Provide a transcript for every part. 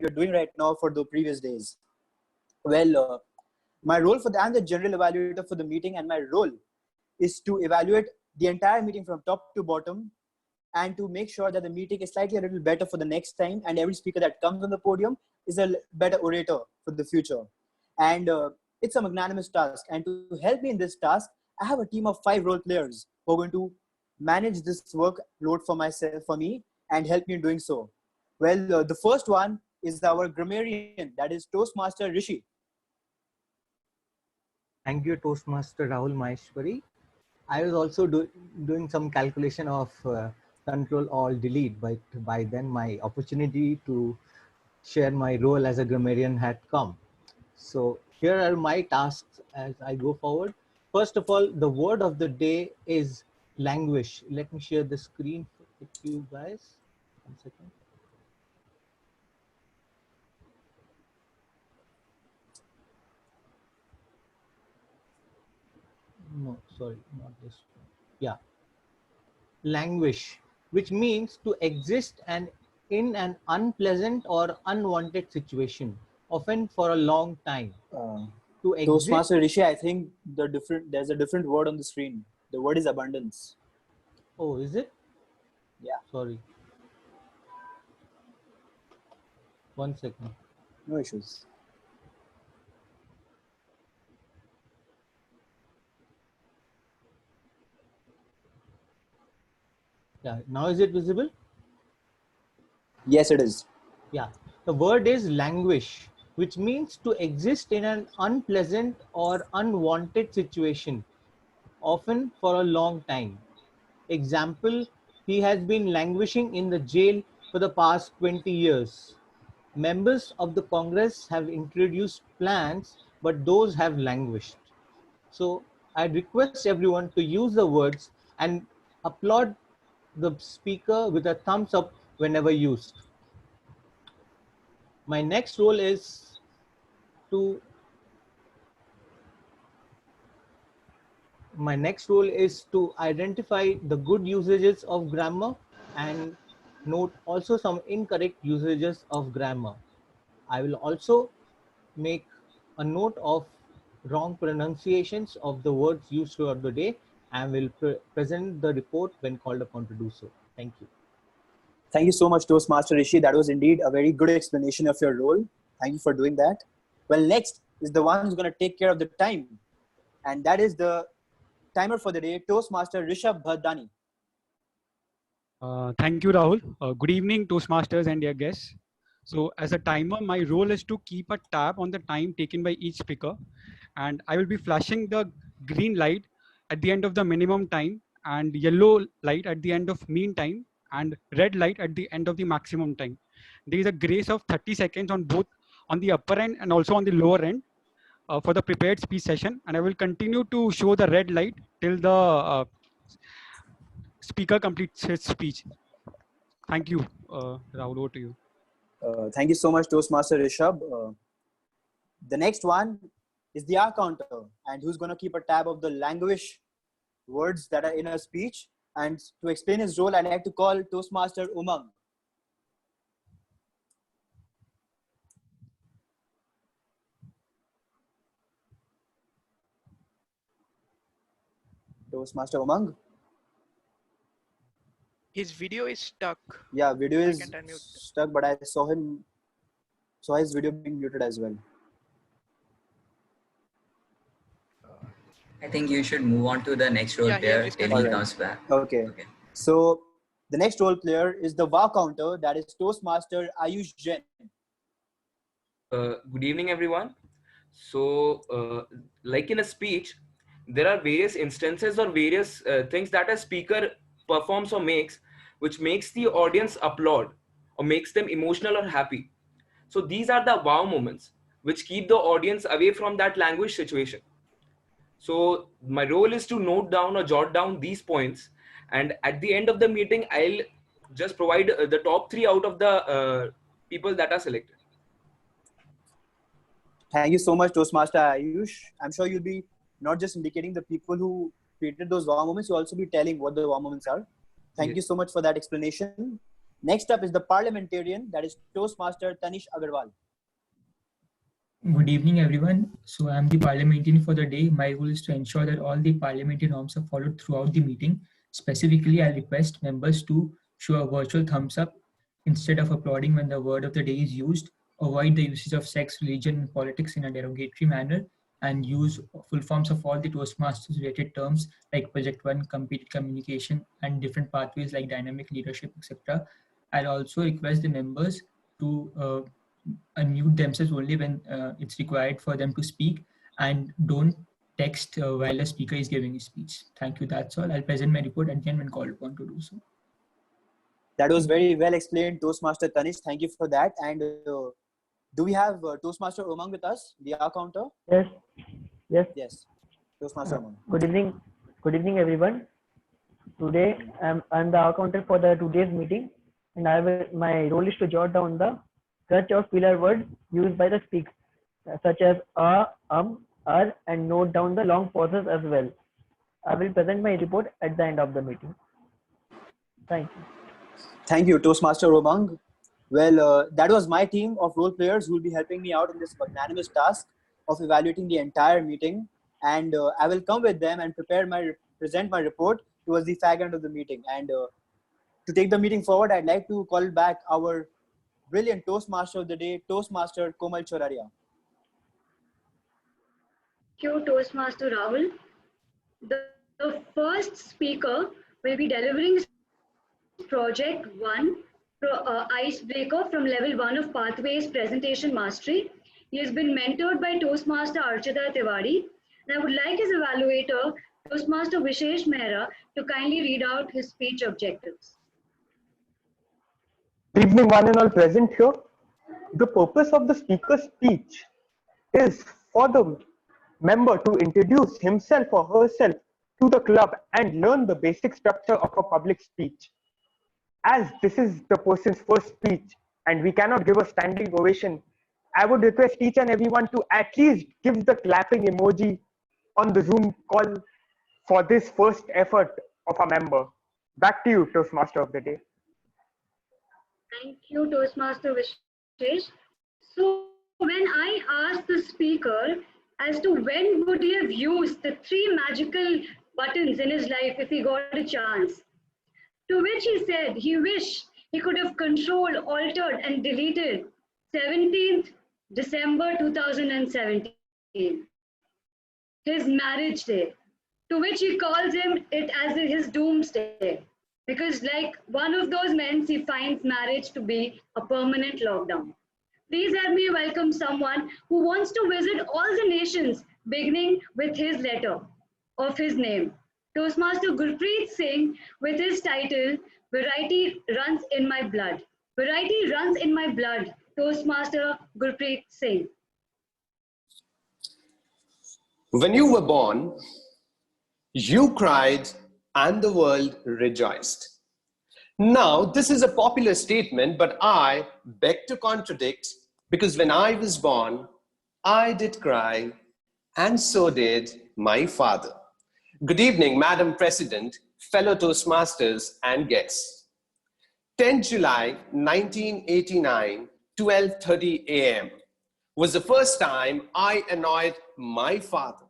you're doing right now for the previous days. Well, my role I'm the general evaluator for the meeting, and my role is to evaluate the entire meeting from top to bottom and to make sure that the meeting is slightly a little better for the next time, and every speaker that comes on the podium is a better orator for the future. And it's a magnanimous task. And to help me in this task, I have a team of 5 role players who are going to manage this workload for me and help me in doing so. Well, the first one is our grammarian, that is Toastmaster Rishi. Thank you, Toastmaster Rahul Maheshwari. I was also doing some calculation of Control Alt Delete, but by then my opportunity to share my role as a grammarian had come. So here are my tasks as I go forward. First of all, the word of the day is languish. Let me share the screen with you guys. 1 second. No, sorry, not this one. Yeah. Languish, which means to exist and in an unpleasant or unwanted situation, often for a long time. To exist. Toastmaster Rishi, I think there's a different word on the screen. The word is abundance. Oh, is it? Yeah. Sorry. 1 second. No issues. Yeah. Now is it visible? Yes, it is. Yeah. The word is languish, which means to exist in an unpleasant or unwanted situation, often for a long time. Example, he has been languishing in the jail for the past 20 years. Members of the Congress have introduced plans, but those have languished. So I request everyone to use the words and applaud the speaker with a thumbs up whenever used. My next role is to identify the good usages of grammar and note also some incorrect usages of grammar. I will also make a note of wrong pronunciations of the words used throughout the day and will present the report when called upon to do so. Thank you. Thank you so much, Toastmaster Rishi. That was indeed a very good explanation of your role. Thank you for doing that. Well, next is the one who's going to take care of the time. And that is the timer for the day, Toastmaster Rishabh Bhadani. Thank you, Rahul. Good evening, Toastmasters and dear guests. So as a timer, my role is to keep a tab on the time taken by each speaker. And I will be flashing the green light at the end of the minimum time and yellow light at the end of mean time and red light at the end of the maximum time. There is a grace of 30 seconds on both on the upper end and also on the lower end for the prepared speech session. And I will continue to show the red light till the speaker completes his speech. Thank you, Rahul, over to you. Thank you so much, Toastmaster Rishabh. The next one is the R counter, and who's going to keep a tab of the language words that are in a speech. And to explain his role, I'd like to call Toastmaster Umang. Toastmaster Umang. His video is stuck. Yeah, video is stuck, but I saw his video being muted as well. I think you should move on to the next role player till he comes back. Okay. So the next role player is the VAR counter, that is Toastmaster Ayush Jain. Good evening, everyone. So, like in a speech, there are various instances or various things that a speaker performs or makes, which makes the audience applaud or makes them emotional or happy. So these are the wow moments, which keep the audience away from that language situation. So my role is to note down or jot down these points. And at the end of the meeting, I'll just provide the top 3 out of the people that are selected. Thank you so much, Toastmaster Ayush. I'm sure you'll be not just indicating the people who created those wow moments, you'll also be telling what the wow moments are. Thank you so much for that explanation. Next up is the parliamentarian, that is Toastmaster Tanish Agarwal. Good evening, everyone. So I'm the parliamentarian for the day. My role is to ensure that all the parliamentary norms are followed throughout the meeting. Specifically, I request members to show a virtual thumbs up instead of applauding when the word of the day is used, avoid the usage of sex, religion, and politics in a derogatory manner, and use full forms of all the Toastmasters related terms like Project One, competent communication, and different pathways like dynamic leadership, etc. I'll also request the members to unmute themselves only when it's required for them to speak, and don't text while a speaker is giving his speech. Thank you. That's all. I'll present my report again when called upon to do so. That was very well explained, Toastmaster Tanish. Thank you for that. And do we have Toastmaster Umang with us, the counter? Yes. Yes. Yes. Toastmaster Umang. Good evening. Good evening, everyone. Today, I'm the counter for the today's meeting, and my role is to jot down the such of filler words used by the speaker, such as and note down the long pauses as well. I will present my report at the end of the meeting. Thank you. Thank you, Toastmaster Umang. Well, that was my team of role players who will be helping me out in this magnanimous task of evaluating the entire meeting. And I will come with them and present my report towards the fag end of the meeting. And to take the meeting forward, I'd like to call back our brilliant Toastmaster of the day, Toastmaster Komal Choraria. Thank you, Toastmaster Rahul. The first speaker will be delivering Project 1 Icebreaker from Level 1 of Pathways Presentation Mastery. He has been mentored by Toastmaster Archita Tiwari. And I would like his evaluator, Toastmaster Vishesh Mehra, to kindly read out his speech objectives. Good evening, one and all present here. The purpose of the speaker's speech is for the member to introduce himself or herself to the club and learn the basic structure of a public speech. As this is the person's first speech and we cannot give a standing ovation, I would request each and everyone to at least give the clapping emoji on the Zoom call for this first effort of a member. Back to you, Toastmaster of the day. Thank you, Toastmaster Vishesh. So when I asked the speaker as to when would he have used the 3 magical buttons in his life if he got a chance, to which he said he wished he could have controlled, altered and deleted 17th December 2017, his marriage day, to which he calls it as his doomsday. Because like one of those men, he finds marriage to be a permanent lockdown. Please help me welcome someone who wants to visit all the nations, beginning with his letter of his name. Toastmaster Gurpreet Singh with his title, Variety Runs in My Blood. Variety runs in my blood, Toastmaster Gurpreet Singh. When you were born, you cried and the world rejoiced. Now, this is a popular statement, but I beg to contradict, because when I was born, I did cry, and so did my father. Good evening, Madam President, fellow Toastmasters and guests. 10 July 1989, 12:30 a.m. was the first time I annoyed my father.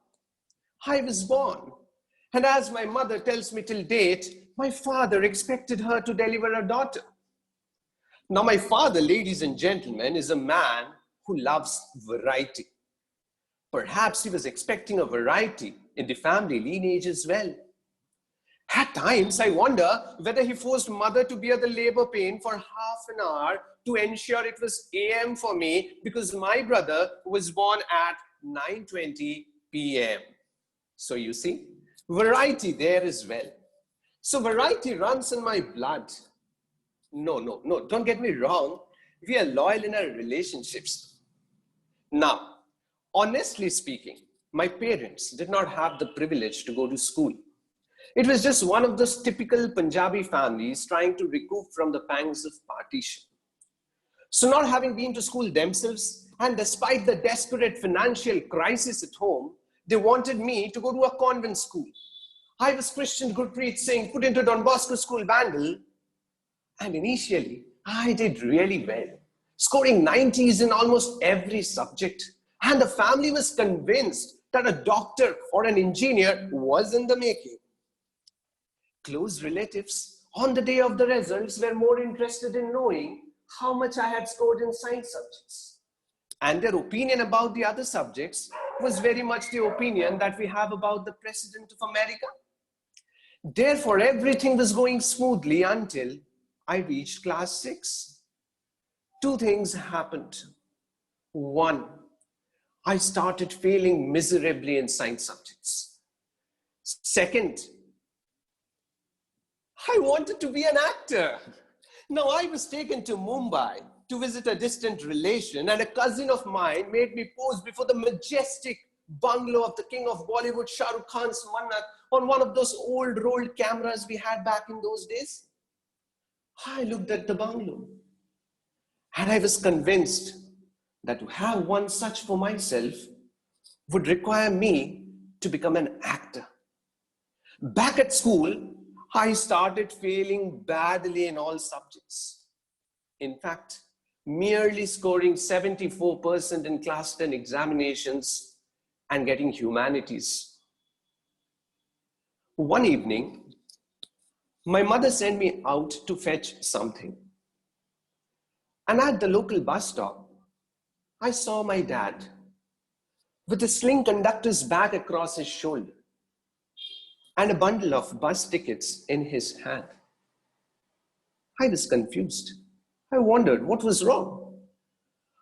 I was born. And as my mother tells me till date, my father expected her to deliver a daughter. Now, my father, ladies and gentlemen, is a man who loves variety. Perhaps he was expecting a variety in the family lineage as well. At times, I wonder whether he forced mother to bear the labor pain for half an hour to ensure it was AM for me, because my brother was born at 9:20 p.m. So you see, variety there as well. So variety runs in my blood. No, don't get me wrong. We are loyal in our relationships. Now, honestly speaking, my parents did not have the privilege to go to school. It was just one of those typical Punjabi families trying to recoup from the pangs of partition. So not having been to school themselves, and despite the desperate financial crisis at home, they wanted me to go to a convent school. I was Christian Gurpreet Singh, put into Don Bosco School, Bandel. And initially, I did really well, scoring 90s in almost every subject. And the family was convinced that a doctor or an engineer was in the making. Close relatives, on the day of the results, were more interested in knowing how much I had scored in science subjects. And their opinion about the other subjects was very much the opinion that we have about the President of America. Therefore, everything was going smoothly until I reached class 6. Two things happened. One, I started failing miserably in science subjects. Second, I wanted to be an actor. Now, I was taken to Mumbai to visit a distant relation, and a cousin of mine made me pose before the majestic bungalow of the king of Bollywood, Shah Rukh Khan's Mannat, on one of those old rolled cameras we had back in those days. I looked at the bungalow, and I was convinced that to have one such for myself would require me to become an actor. Back at school, I started failing badly in all subjects. In fact, merely scoring 74% in class 10 examinations and getting humanities. One evening, my mother sent me out to fetch something. And at the local bus stop, I saw my dad with a sling conductor's bag across his shoulder and a bundle of bus tickets in his hand. I was confused. I wondered what was wrong.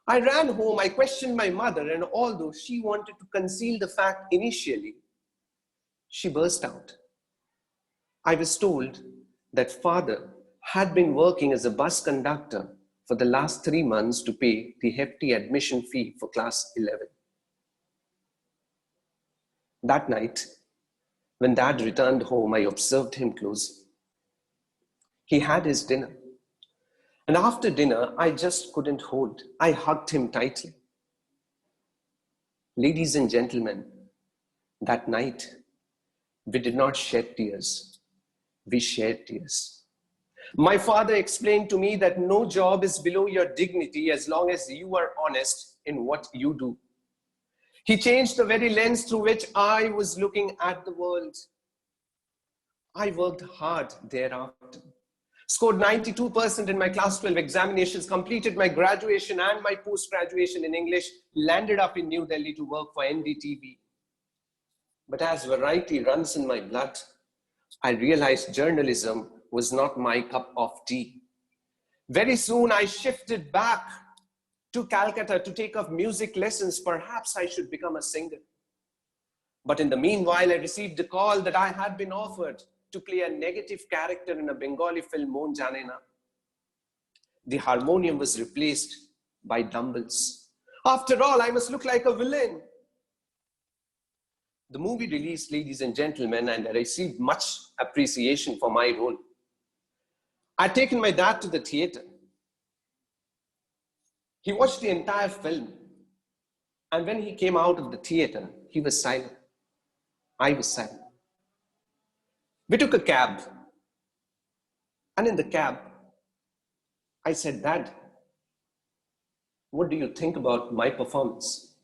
I ran home, I questioned my mother, and although she wanted to conceal the fact initially, she burst out. I was told that father had been working as a bus conductor for the last 3 months to pay the hefty admission fee for class 11. That night, when dad returned home, I observed him closely. He had his dinner. And after dinner, I just couldn't hold. I hugged him tightly. Ladies and gentlemen, that night, we did not shed tears. We shared tears. My father explained to me that no job is below your dignity as long as you are honest in what you do. He changed the very lens through which I was looking at the world. I worked hard thereafter, scored 92% in my class 12 examinations, completed my graduation and my post-graduation in English, landed up in New Delhi to work for NDTV. But as variety runs in my blood, I realized journalism was not my cup of tea. Very soon I shifted back to Calcutta to take up music lessons. Perhaps I should become a singer. But in the meanwhile, I received a call that I had been offered to play a negative character in a Bengali film, Mon Jane Na. The harmonium was replaced by dumbbells. After all, I must look like a villain. The movie released, ladies and gentlemen, and I received much appreciation for my role. I'd taken my dad to the theater. He watched the entire film. And when he came out of the theater, he was silent. I was silent. We took a cab. And in the cab, I said, Dad, what do you think about my performance?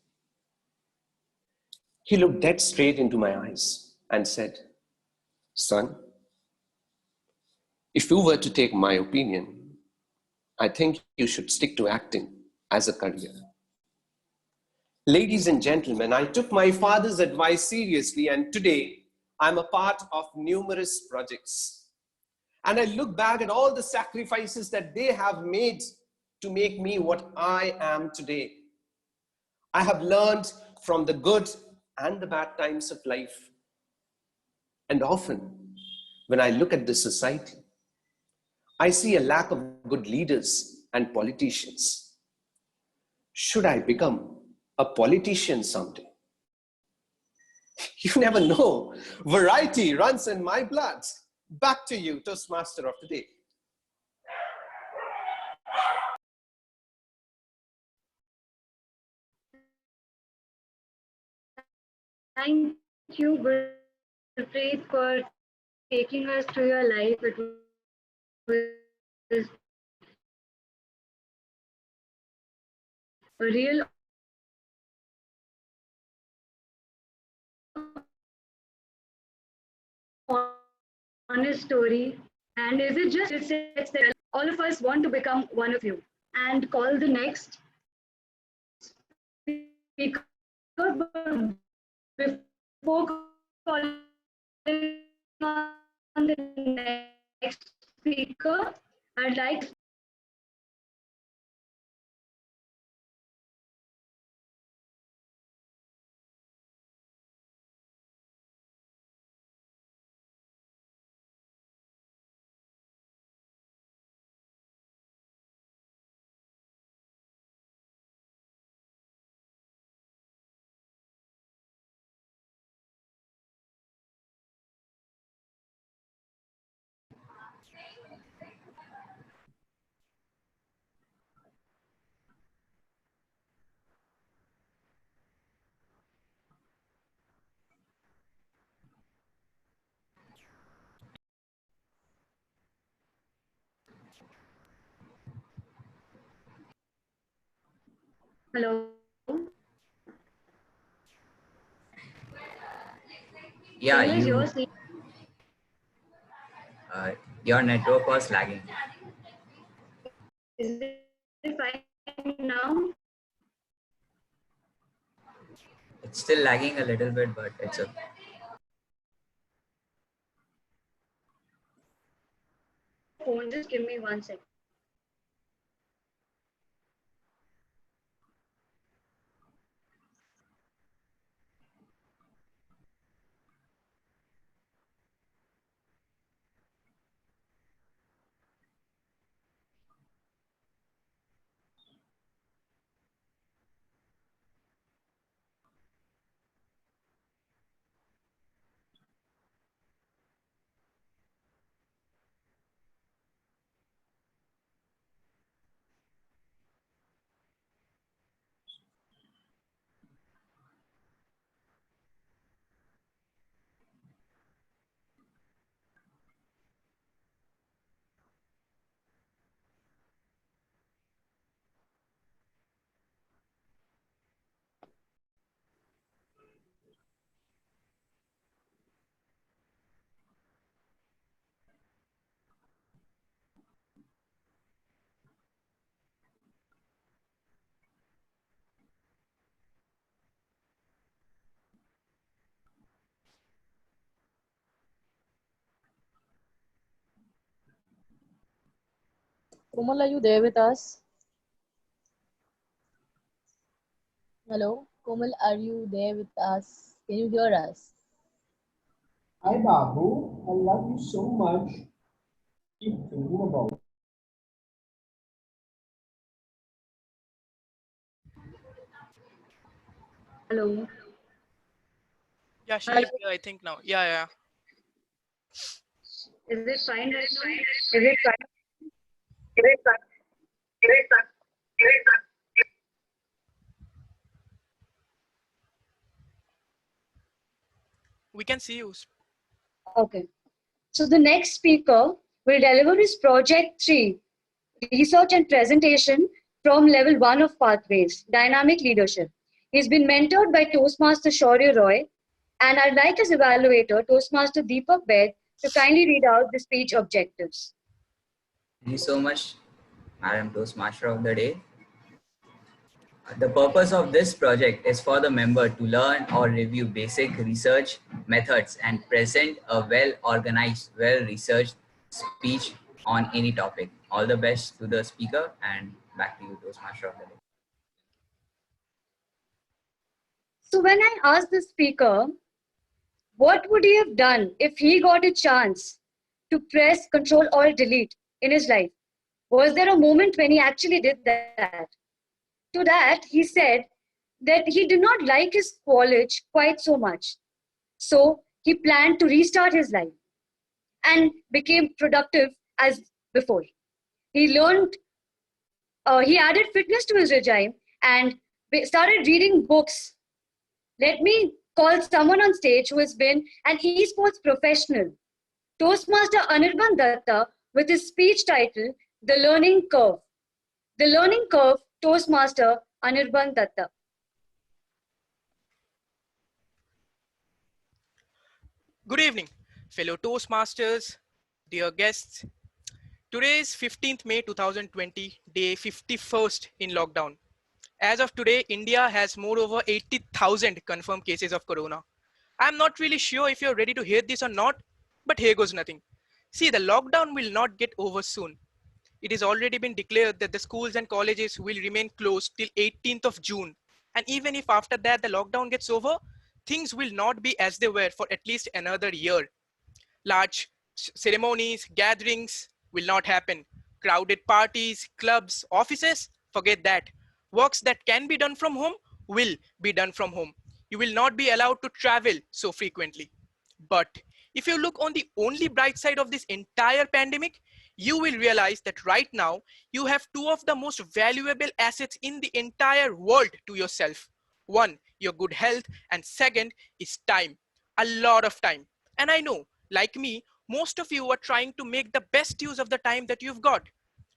He looked dead straight into my eyes and said, Son, if you were to take my opinion, I think you should stick to acting as a career. Ladies and gentlemen, I took my father's advice seriously, and today I'm a part of numerous projects. And I look back at all the sacrifices that they have made to make me what I am today. I have learned from the good and the bad times of life. And often, when I look at the society, I see a lack of good leaders and politicians. Should I become a politician someday? You never know. Variety runs in my blood. Back to you, Toastmaster of the day. Thank you, Gurpreet, for taking us through your life. It was a real honest story? And is it just it's that all of us want to become one of you and call the next speaker? But before calling on the next speaker, I'd like hello. Yeah, English, you. your seat. Your network was lagging. Is it fine now? It's still lagging a little bit, but it's okay. Phone, just give me 1 second. Komal, are you there with us? Hello, Komal, are you there with us? Can you hear us? Hi Babu, I love you so much. Keep thinking about. Hello. Yeah, she's here, I think now. Yeah. Is it fine right now? Is it fine? Is it fine? Is it fine? Is it fine? We can see you. Okay. So the next speaker will deliver his project 3, research and presentation from level 1 of Pathways, Dynamic Leadership. He's been mentored by Toastmaster Shaurya Roy, and I'd like his evaluator, Toastmaster Deepak Bed, to kindly read out the speech objectives. Thank you so much, Madam Toastmaster of the Day. The purpose of this project is for the member to learn or review basic research methods and present a well-organized, well-researched speech on any topic. All the best to the speaker, and back to you, Toastmaster of the Day. So when I asked the speaker, what would he have done if he got a chance to press Control Alt Delete in his life? Was there a moment when he actually did that? To that, he said that he did not like his college quite so much. So he planned to restart his life and became productive as before. He learned, he added fitness to his regime and started reading books. Let me call someone on stage who has been an esports professional, Toastmaster Anirban Datta, with his speech title, The learning curve. The learning curve, Toastmaster Anirban Datta. Good evening, fellow Toastmasters, dear guests. Today is 15th May 2020, day 51st in lockdown. As of today, India has more over 80,000 confirmed cases of corona. I'm not really sure if you're ready to hear this or not, but here goes nothing. See, the lockdown will not get over soon. It has already been declared that the schools and colleges will remain closed till 18th of June. And even if after that the lockdown gets over, things will not be as they were for at least another year. Large ceremonies, gatherings will not happen. Crowded parties, clubs, offices, forget that. Works that can be done from home will be done from home. You will not be allowed to travel so frequently. But if you look on the only bright side of this entire pandemic, you will realize that right now you have two of the most valuable assets in the entire world to yourself. One, your good health, and second is time. A lot of time. And I know, like me, most of you are trying to make the best use of the time that you've got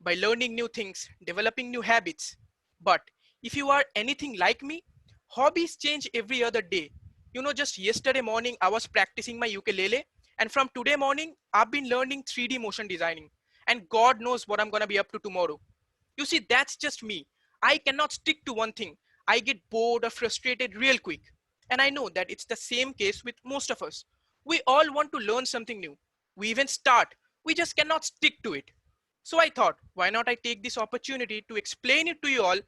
by learning new things, developing new habits. But if you are anything like me, hobbies change every other day. You know, just yesterday morning, I was practicing my ukulele, and from today morning, I've been learning 3D motion designing. And God knows what I'm gonna be up to tomorrow. You see, that's just me. I cannot stick to one thing. I get bored or frustrated real quick. And I know that it's the same case with most of us. We all want to learn something new. We even start, we just cannot stick to it. So I thought, why not I take this opportunity to explain it to you all.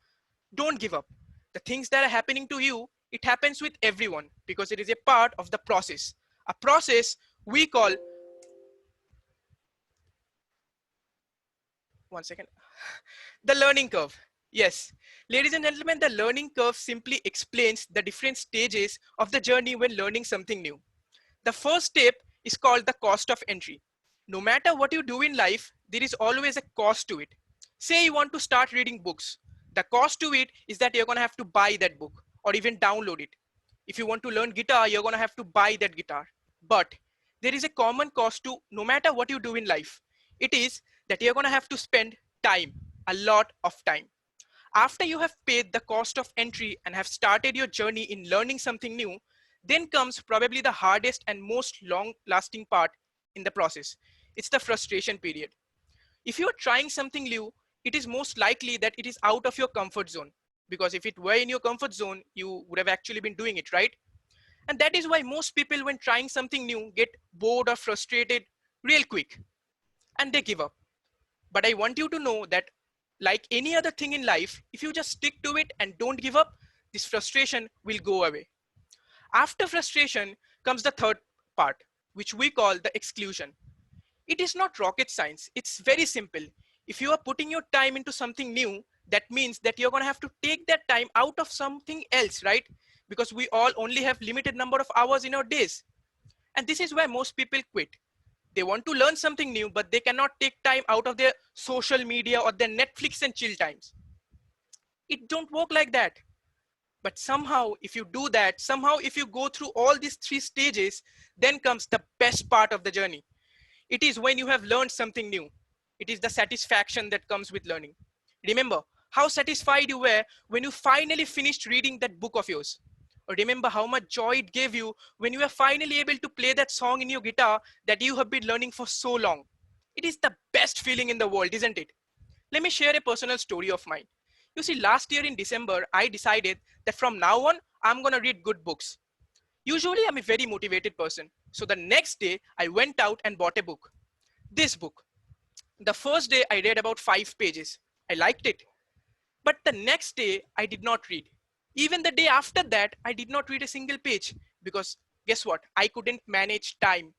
Don't give up. The things that are happening to you, it happens with everyone because it is a part of the process. A process we call, one second, the learning curve. Yes, ladies and gentlemen, the learning curve simply explains the different stages of the journey when learning something new. The first step is called the cost of entry. No matter what you do in life, there is always a cost to it. Say you want to start reading books. The cost to it is that you're going to have to buy that book or even download it. If you want to learn guitar, you're going to have to buy that guitar. But there is a common cost to no matter what you do in life. It is that you're going to have to spend time, a lot of time. After you have paid the cost of entry and have started your journey in learning something new, then comes probably the hardest and most long lasting part in the process. It's the frustration period. If you're trying something new, it is most likely that it is out of your comfort zone. Because if it were in your comfort zone, you would have actually been doing it, right? And that is why most people, when trying something new, get bored or frustrated real quick and they give up. But I want you to know that, like any other thing in life, if you just stick to it and don't give up, this frustration will go away. After frustration comes the third part, which we call the exclusion. It is not rocket science. It's very simple. If you are putting your time into something new, that means that you're going to have to take that time out of something else, right? Because we all only have limited number of hours in our days. And this is why most people quit. They want to learn something new, but they cannot take time out of their social media or their Netflix and chill times. It don't work like that. But somehow, if you do that, somehow if you go through all these three stages, then comes the best part of the journey. It is when you have learned something new. It is the satisfaction that comes with learning. Remember how satisfied you were when you finally finished reading that book of yours. Or remember how much joy it gave you when you were finally able to play that song in your guitar that you have been learning for so long. It is the best feeling in the world, isn't it? Let me share a personal story of mine. You see, last year in December, I decided that from now on, I'm going to read good books. Usually, I'm a very motivated person. So the next day, I went out and bought a book. This book. The first day, I read about 5 pages. I liked it. But the next day, I did not read. Even the day after that, I did not read a single page because guess what? I couldn't manage time.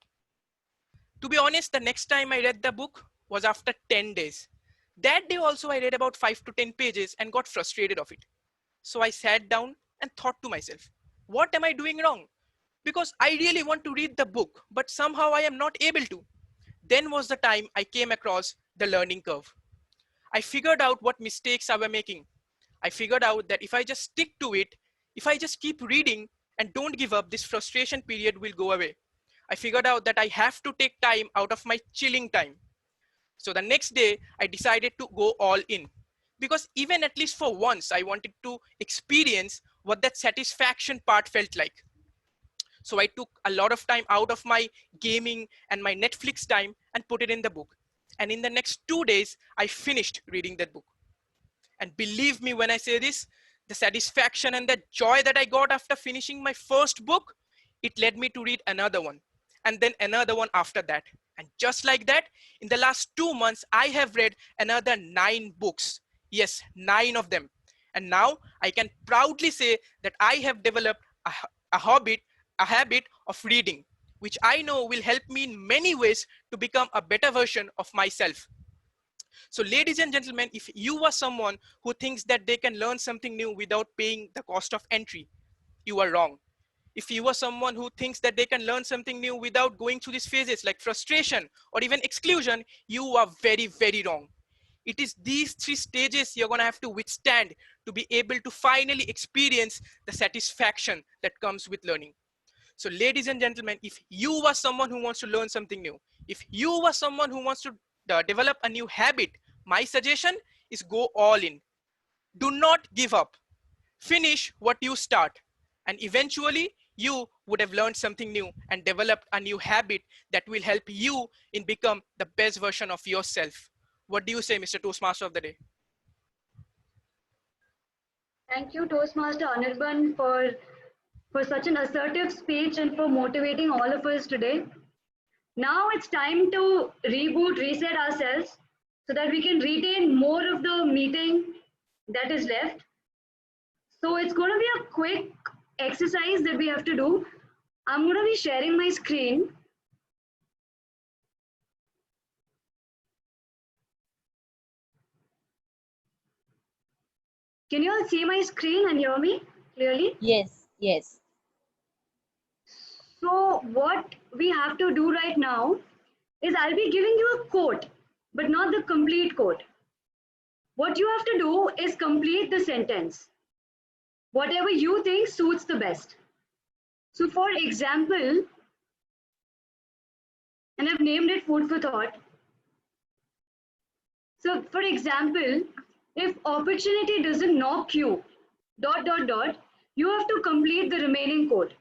To be honest, the next time I read the book was after 10 days. That day also, I read about 5 to 10 pages and got frustrated of it. So I sat down and thought to myself, what am I doing wrong? Because I really want to read the book, but somehow I am not able to. Then was the time I came across the learning curve. I figured out what mistakes I were making. I figured out that if I just stick to it, if I just keep reading and don't give up, this frustration period will go away. I figured out that I have to take time out of my chilling time. So the next day, I decided to go all in, because even at least for once, I wanted to experience what that satisfaction part felt like. So I took a lot of time out of my gaming and my Netflix time and put it in the book. And in the next 2 days, I finished reading that book. And believe me when I say this, the satisfaction and the joy that I got after finishing my first book, it led me to read another one, and then another one after that. And just like that, in the last 2 months, I have read another 9 books. Yes, 9 of them. And now I can proudly say that I have developed a habit of reading, which I know will help me in many ways to become a better version of myself. So ladies and gentlemen, if you are someone who thinks that they can learn something new without paying the cost of entry, you are wrong. If you are someone who thinks that they can learn something new without going through these phases like frustration or even exclusion, you are very, very wrong. It is these 3 stages you're going to have to withstand to be able to finally experience the satisfaction that comes with learning. So ladies and gentlemen, if you are someone who wants to learn something new, if you are someone who wants to develop a new habit, my suggestion is go all in. Do not give up. Finish what you start. And eventually you would have learned something new and developed a new habit that will help you in become the best version of yourself. What do you say, Mr. Toastmaster of the Day? Thank you, Toastmaster Anirban, for such an assertive speech and for motivating all of us today. Now it's time to reboot, reset ourselves so that we can retain more of the meeting that is left. So it's going to be a quick exercise that we have to do. I'm going to be sharing my screen. Can you all see my screen and hear me clearly? Yes, yes. So what we have to do right now is I'll be giving you a quote, but not the complete quote. What you have to do is complete the sentence. Whatever you think suits the best. So for example, and I've named it food for thought. So for example, if opportunity doesn't knock you, ... you have to complete the remaining quote.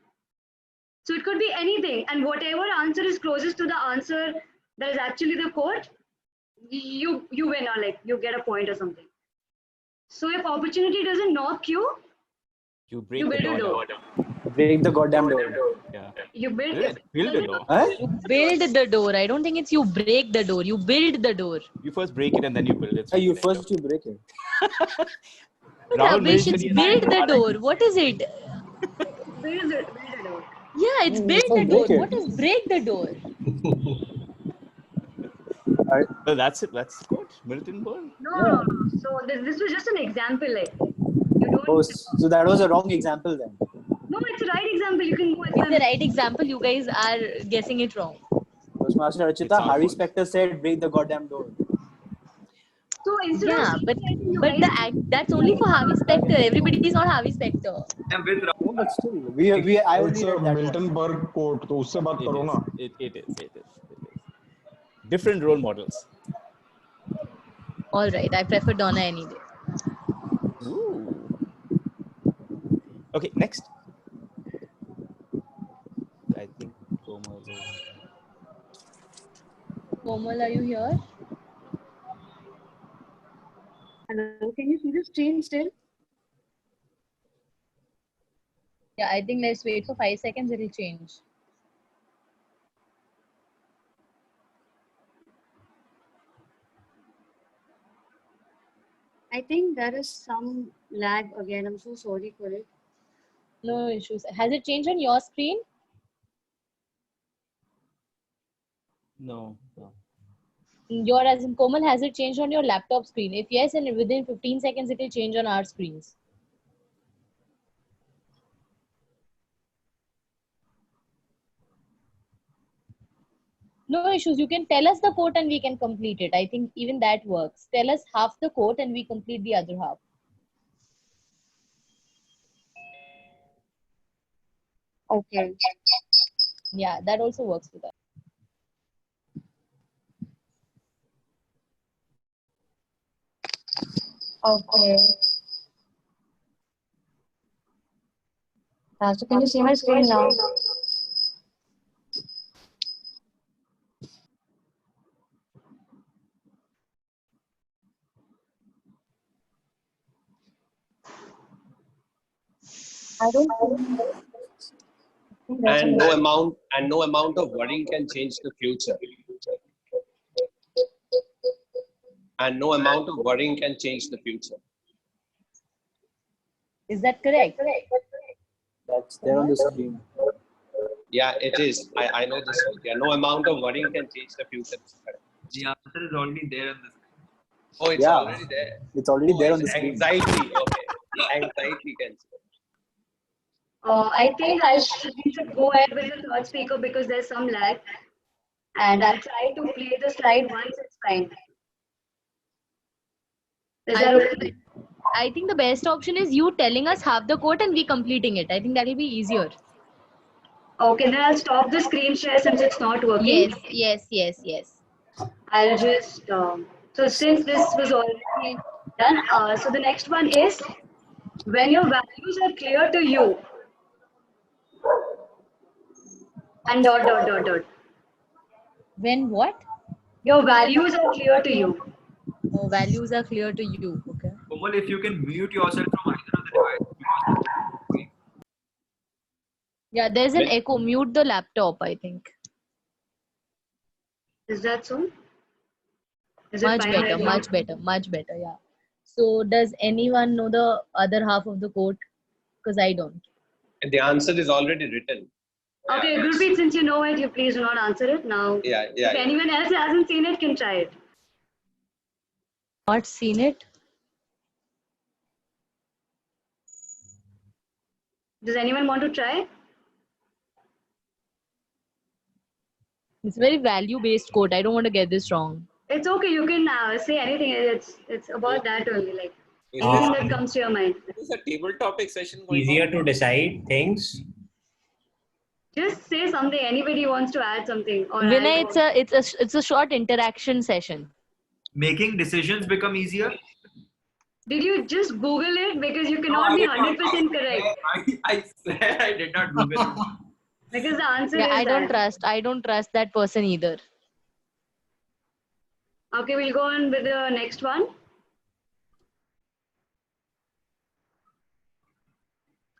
So it could be anything, and whatever answer is closest to the answer that is actually the quote, you win, or like you get a point or something. So if opportunity doesn't knock you, You break you the build a door. door. Break the goddamn door. Yeah. You build Isn't it? Build the door. Huh? You build the door. I don't think it's you break the door. You build the door. You first break it and then you build it. So You can enter. first you break it. But Rahul Ramesh, it's mentioned build the door. What is it? build a door. Yeah, it's build the door. What is break the door? Well, that's it. That's the quote. Milton Berle. No. So this was just an example. Like you don't. Oh, so that was a wrong example then. No, it's a right example. You can go. It's the right example. You guys are guessing it wrong. Toastmaster Archita, Harvey Specter said, break the goddamn door. So instead Yeah, of but that's only for Harvey Specter. Everybody is not Harvey Specter. No, but still, I only read that Milton Berle quote, तो उससे बात करो ना. It is. Different role models. All right, I prefer Donna any day. Ooh. Okay, next. I think Komal is. Komal, are you here? Hello, can you see the screen still? Yeah, I think let's wait for 5 seconds. It'll change. I think there is some lag again. I'm so sorry for it. No issues. Has it changed on your screen? No. Your, as in Komal, has it changed on your laptop screen? If yes, and within 15 seconds, it will change on our screens. No issues. You can tell us the quote and we can complete it. I think even that works. Tell us half the quote and we complete the other half. Okay. Yeah, that also works with us. Okay. So can you see my screen now? I don't think that's And no amount of worrying can change the future. And no amount of worrying can change the future. Is that correct? That's there on the screen. Yeah, it is. I know this one. Yeah, no amount of worrying can change the future. The answer is already there on the screen. Oh, it's Yeah. already there. It's already Oh, there on it's the screen. anxiety. Okay. Anxiety can. I think we should go ahead with the third speaker because there's some lag. And I'll try to play the slide once it's fine. Is that okay? I think the best option is you telling us half the code and we completing it. I think that will be easier. Okay, then I'll stop the screen share since it's not working. Yes. I'll just, so since this was already done, so the next one is when your values are clear to you and dot. When what? Your values are clear to you. Oh, values are clear to you. Okay. Komal, if you can mute yourself from either of the devices. Yeah, there's an echo. Mute the laptop, I think. Is that so? Is it Much fine better, right now? much better, yeah. So does anyone know the other half of the code? Because I don't. The answer is already written. Okay, Gurpreet, since you know it, you please do not answer it now. Yeah. If anyone else hasn't seen it, can try it. Not seen it? Does anyone want to try? It's very value-based code. I don't want to get this wrong. It's okay. You can say anything. It's about that only. Like anything that comes to your mind. It's a table topic session. Easier to decide things. Just say something. Anybody wants to add something. Or Vinay, it's a short interaction session. Making decisions become easier. Did you just Google it? Because you cannot be 100% correct. I swear I did not Google it. Because the answer Yeah, is I don't trust that person either. Okay, we'll go on with the next one.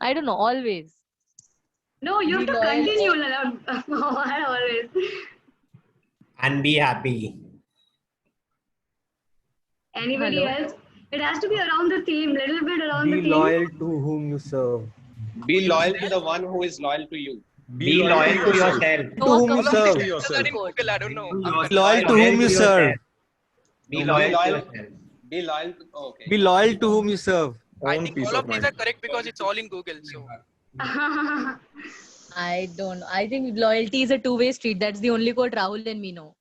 I don't know, always. No, you have to continue. Always. And be happy. Anybody else? It has to be around the theme, little bit around the Be theme. loyal to whom you serve. Be loyal to the one who is loyal to you. Be loyal to yourself. To whom you serve. I don't know. Loyal to whom you serve. Be loyal to yourself. Be loyal to, okay. Be loyal to whom you serve. I think all of these are correct because it's all in Google. So I don't know. I think loyalty is a two-way street. That's the only code Rahul and me know.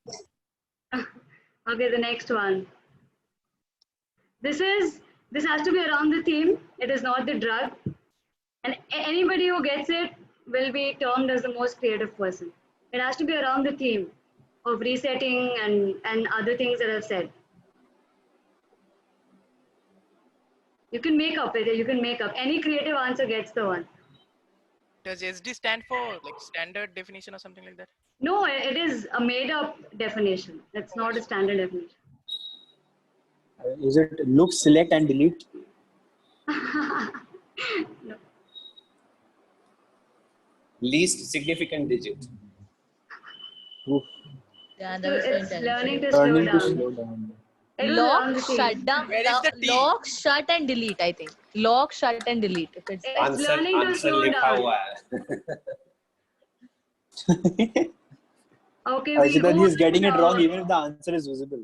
Okay, the next one. This has to be around the theme. It is not the drug. And anybody who gets it will be termed as the most creative person. It has to be around the theme of resetting and other things that I've said. You can make up it. You can make up. Any creative answer gets the one. does SD stand for like standard definition or something like that? No, it is a made-up definition. It's not a standard definition. Is it look, select, and delete? No. Least significant digit. Oof. Yeah, that was so It's intelligent. learning to slow Learning to down. slow down. It was around Lock, the theme. shut down. Where is the T? Lock, shut, and delete, I think. Lock, shut, and delete. If it's that. It's learning to Answer slow लिखा down. हुआ है. Okay, Archita, we'll he's go getting to it wrong even if the answer is visible.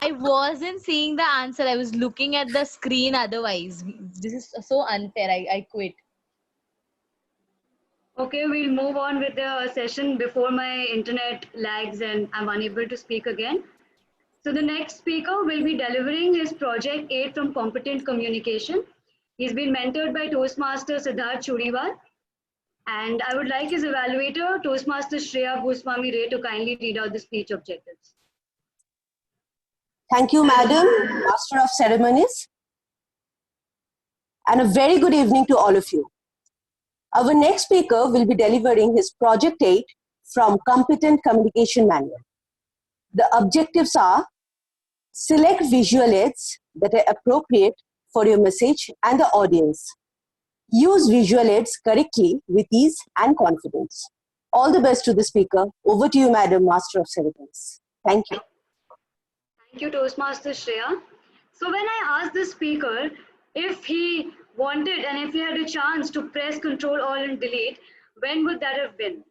I wasn't seeing the answer. I was looking at the screen otherwise. This is so unfair. I quit. Okay, we'll move on with the session before my internet lags and I'm unable to speak again. So the next speaker will be delivering his project Aid from Competent Communication. He's been mentored by Toastmaster Siddharth Churiwal. And I would like his evaluator, Toastmaster Shreya Goswami Ray, to kindly read out the speech objectives. Thank you, Madam, Master of Ceremonies, and a very good evening to all of you. Our next speaker will be delivering his Project 8 from Competent Communication Manual. The objectives are: select visual aids that are appropriate for your message and the audience. Use visual aids correctly with ease and confidence. All the best to the speaker. Over to you, Madam, Master of Ceremonies. Thank you. Thank you, Toastmaster Shreya. So when I asked the speaker if he wanted and if he had a chance to press Control Alt and Delete, when would that have been?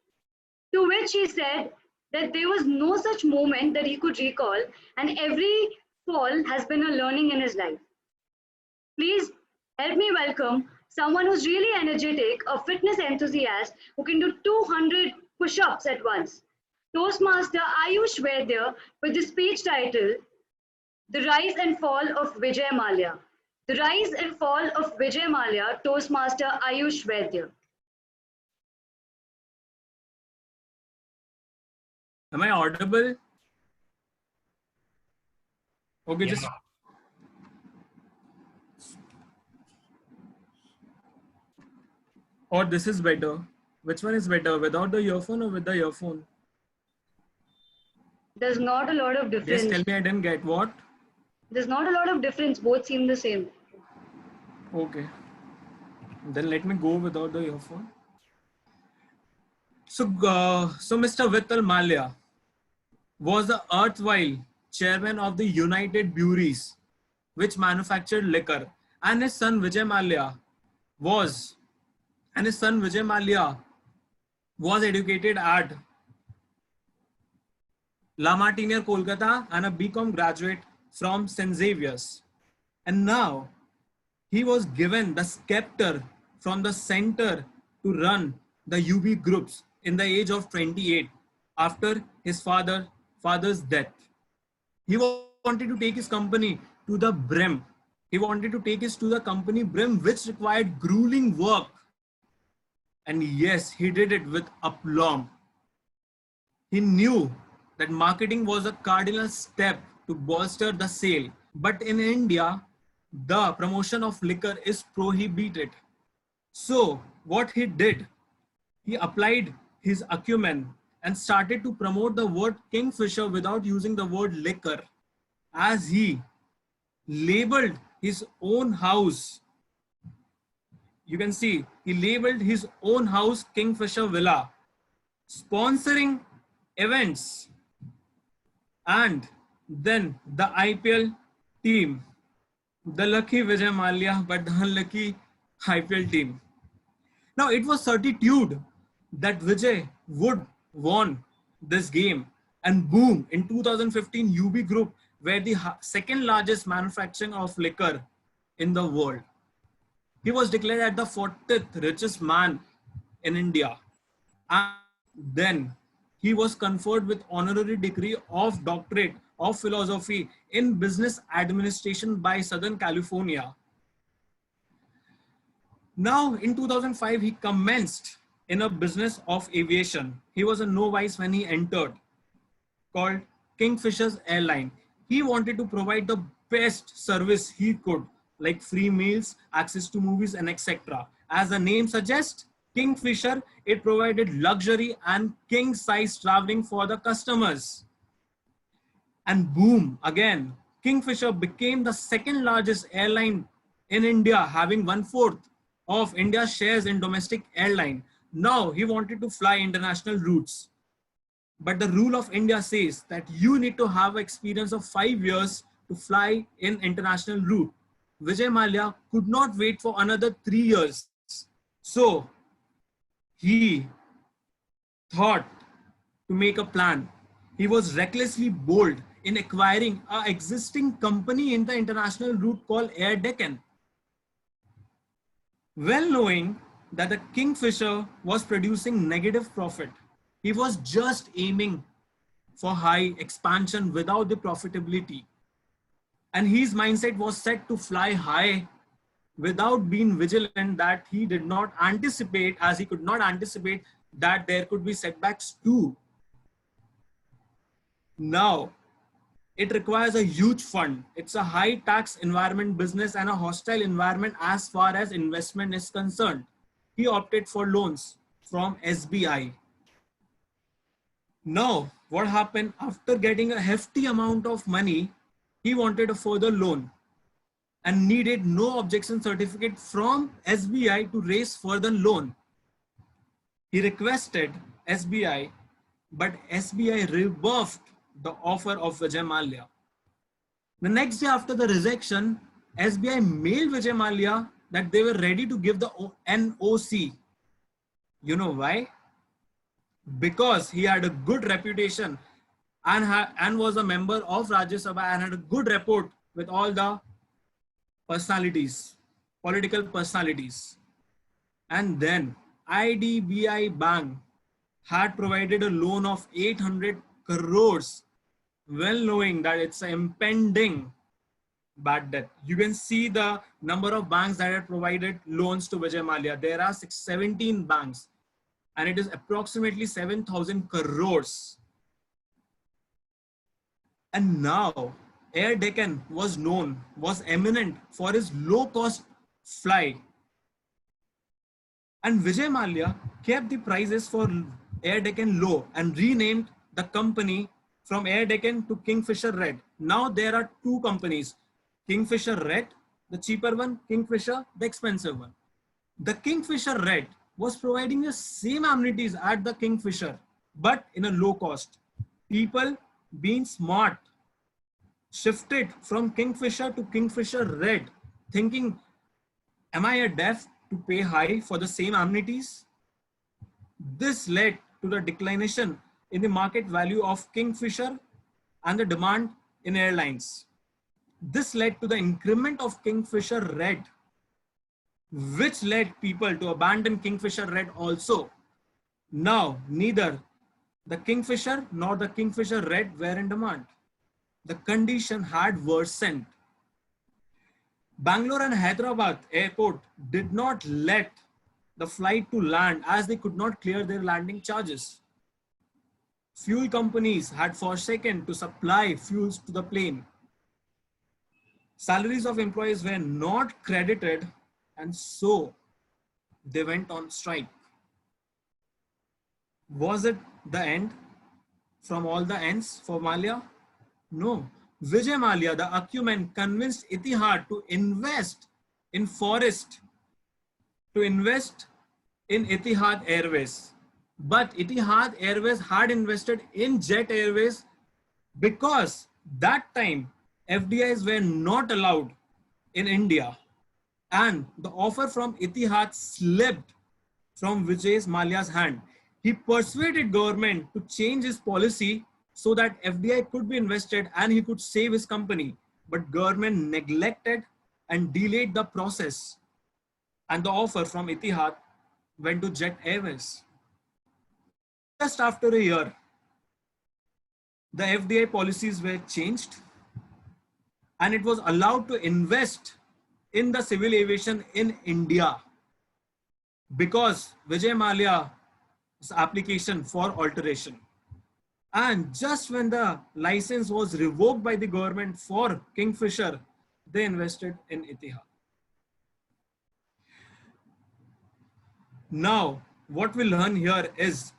To which he said that there was no such moment that he could recall, and every fall has been a learning in his life. Please help me welcome someone who's really energetic, a fitness enthusiast who can do 200 push-ups at once. Toastmaster Ayush Vaidya with the speech title, The Rise and Fall of Vijay Mallya. The Rise and Fall of Vijay Mallya, Toastmaster Ayush Vaidya. Am I audible? Okay, Yeah. just. Or this is better. Which one is better, without the earphone or with the earphone? There's not a lot of difference. Just tell me I didn't get what? There's not a lot of difference. Both seem the same. Okay. Then let me go without the earphone. So Mr. Vittal Mallya was the erstwhile chairman of the United Breweries, which manufactured liquor, and his son Vijay Mallya was educated at La Martiniere, Kolkata, and a BCom graduate from St. Xavier's. And now he was given the scepter from the center to run the UB groups in the age of 28 after his father's death. He wanted to take his company to the brim. He wanted to take it to the company brim, which required grueling work. And yes, he did it with aplomb. He knew that marketing was a cardinal step to bolster the sale. But in India, the promotion of liquor is prohibited. So what he did, he applied his acumen and started to promote the word Kingfisher without using the word liquor, as he labeled his own house. You can see he labeled his own house Kingfisher Villa, sponsoring events, and then the IPL team, the lucky Vijay Mallya, but the unlucky IPL team. Now it was certitude that Vijay would won this game, and boom, in 2015 UB Group were the second largest manufacturing of liquor in the world. He was declared as the 40th richest man in India, and then he was conferred with honorary degree of doctorate of philosophy in business administration by Southern California. Now in 2005 he commenced in a business of aviation. He was a novice when he entered, called Kingfisher's Airline. He wanted to provide the best service he could, like free meals, access to movies, and etc. As the name suggests, Kingfisher, it provided luxury and king size traveling for the customers. And boom, again, Kingfisher became the second largest airline in India, having 1/4 of India's shares in domestic airline. Now he wanted to fly international routes. But the rule of India says that you need to have experience of 5 years to fly in international route. Vijay Mallya could not wait for another 3 years. So he thought to make a plan. He was recklessly bold in acquiring an existing company in the international route called Air Deccan. Well knowing that the Kingfisher was producing negative profit, he was just aiming for high expansion without the profitability. And his mindset was set to fly high without being vigilant that he did not anticipate, as he could not anticipate that there could be setbacks too. Now, it requires a huge fund. It's a high tax environment business and a hostile environment as far as investment is concerned. He opted for loans from SBI. Now, what happened after getting a hefty amount of money? He wanted a further loan and needed no objection certificate from SBI to raise further loan. He requested SBI, but SBI rebuffed the offer of Vijay Mallya. The next day after the rejection, SBI mailed Vijay Mallya that they were ready to give the NOC. You know why? Because he had a good reputation and was a member of Rajya Sabha and had a good rapport with all the personalities, political personalities. And then IDBI Bank had provided a loan of 800 crores, well knowing that it's an impending bad debt. You can see the number of banks that had provided loans to Vijay Mallya. There are 17 banks and it is approximately 7,000 crores. And now Air Deccan was eminent for his low cost flight. And Vijay Mallya kept the prices for Air Deccan low and renamed the company from Air Deccan to Kingfisher Red. Now there are two companies, Kingfisher Red, the cheaper one, Kingfisher, the expensive one. The Kingfisher Red was providing the same amenities at the Kingfisher, but in a low cost. People being smart shifted from Kingfisher to Kingfisher Red, thinking, am I a deaf to pay high for the same amenities? This led to the declination in the market value of Kingfisher and the demand in airlines. This led to the increment of Kingfisher Red, which led people to abandon Kingfisher Red also. Now, neither the Kingfisher nor the Kingfisher Red were in demand. The condition had worsened. Bangalore and Hyderabad airport did not let the flight to land as they could not clear their landing charges. Fuel companies had forsaken to supply fuels to the plane. Salaries of employees were not credited, and so they went on strike. Was it the end from all the ends for Mallya? No. Vijay Mallya, the acumen, convinced Etihad to invest in Forest, to invest in Etihad Airways. But Etihad Airways had invested in Jet Airways because that time FDIs were not allowed in India. And the offer from Etihad slipped from Vijay Mallya's hand. He persuaded government to change his policy so that FDI could be invested and he could save his company. But government neglected and delayed the process. And the offer from Etihad went to Jet Airways. Just after a year, the FDI policies were changed and it was allowed to invest in the civil aviation in India because Vijay Mallya's application for alteration. And just when the license was revoked by the government for Kingfisher, they invested in Etihad. Now, what we learn here is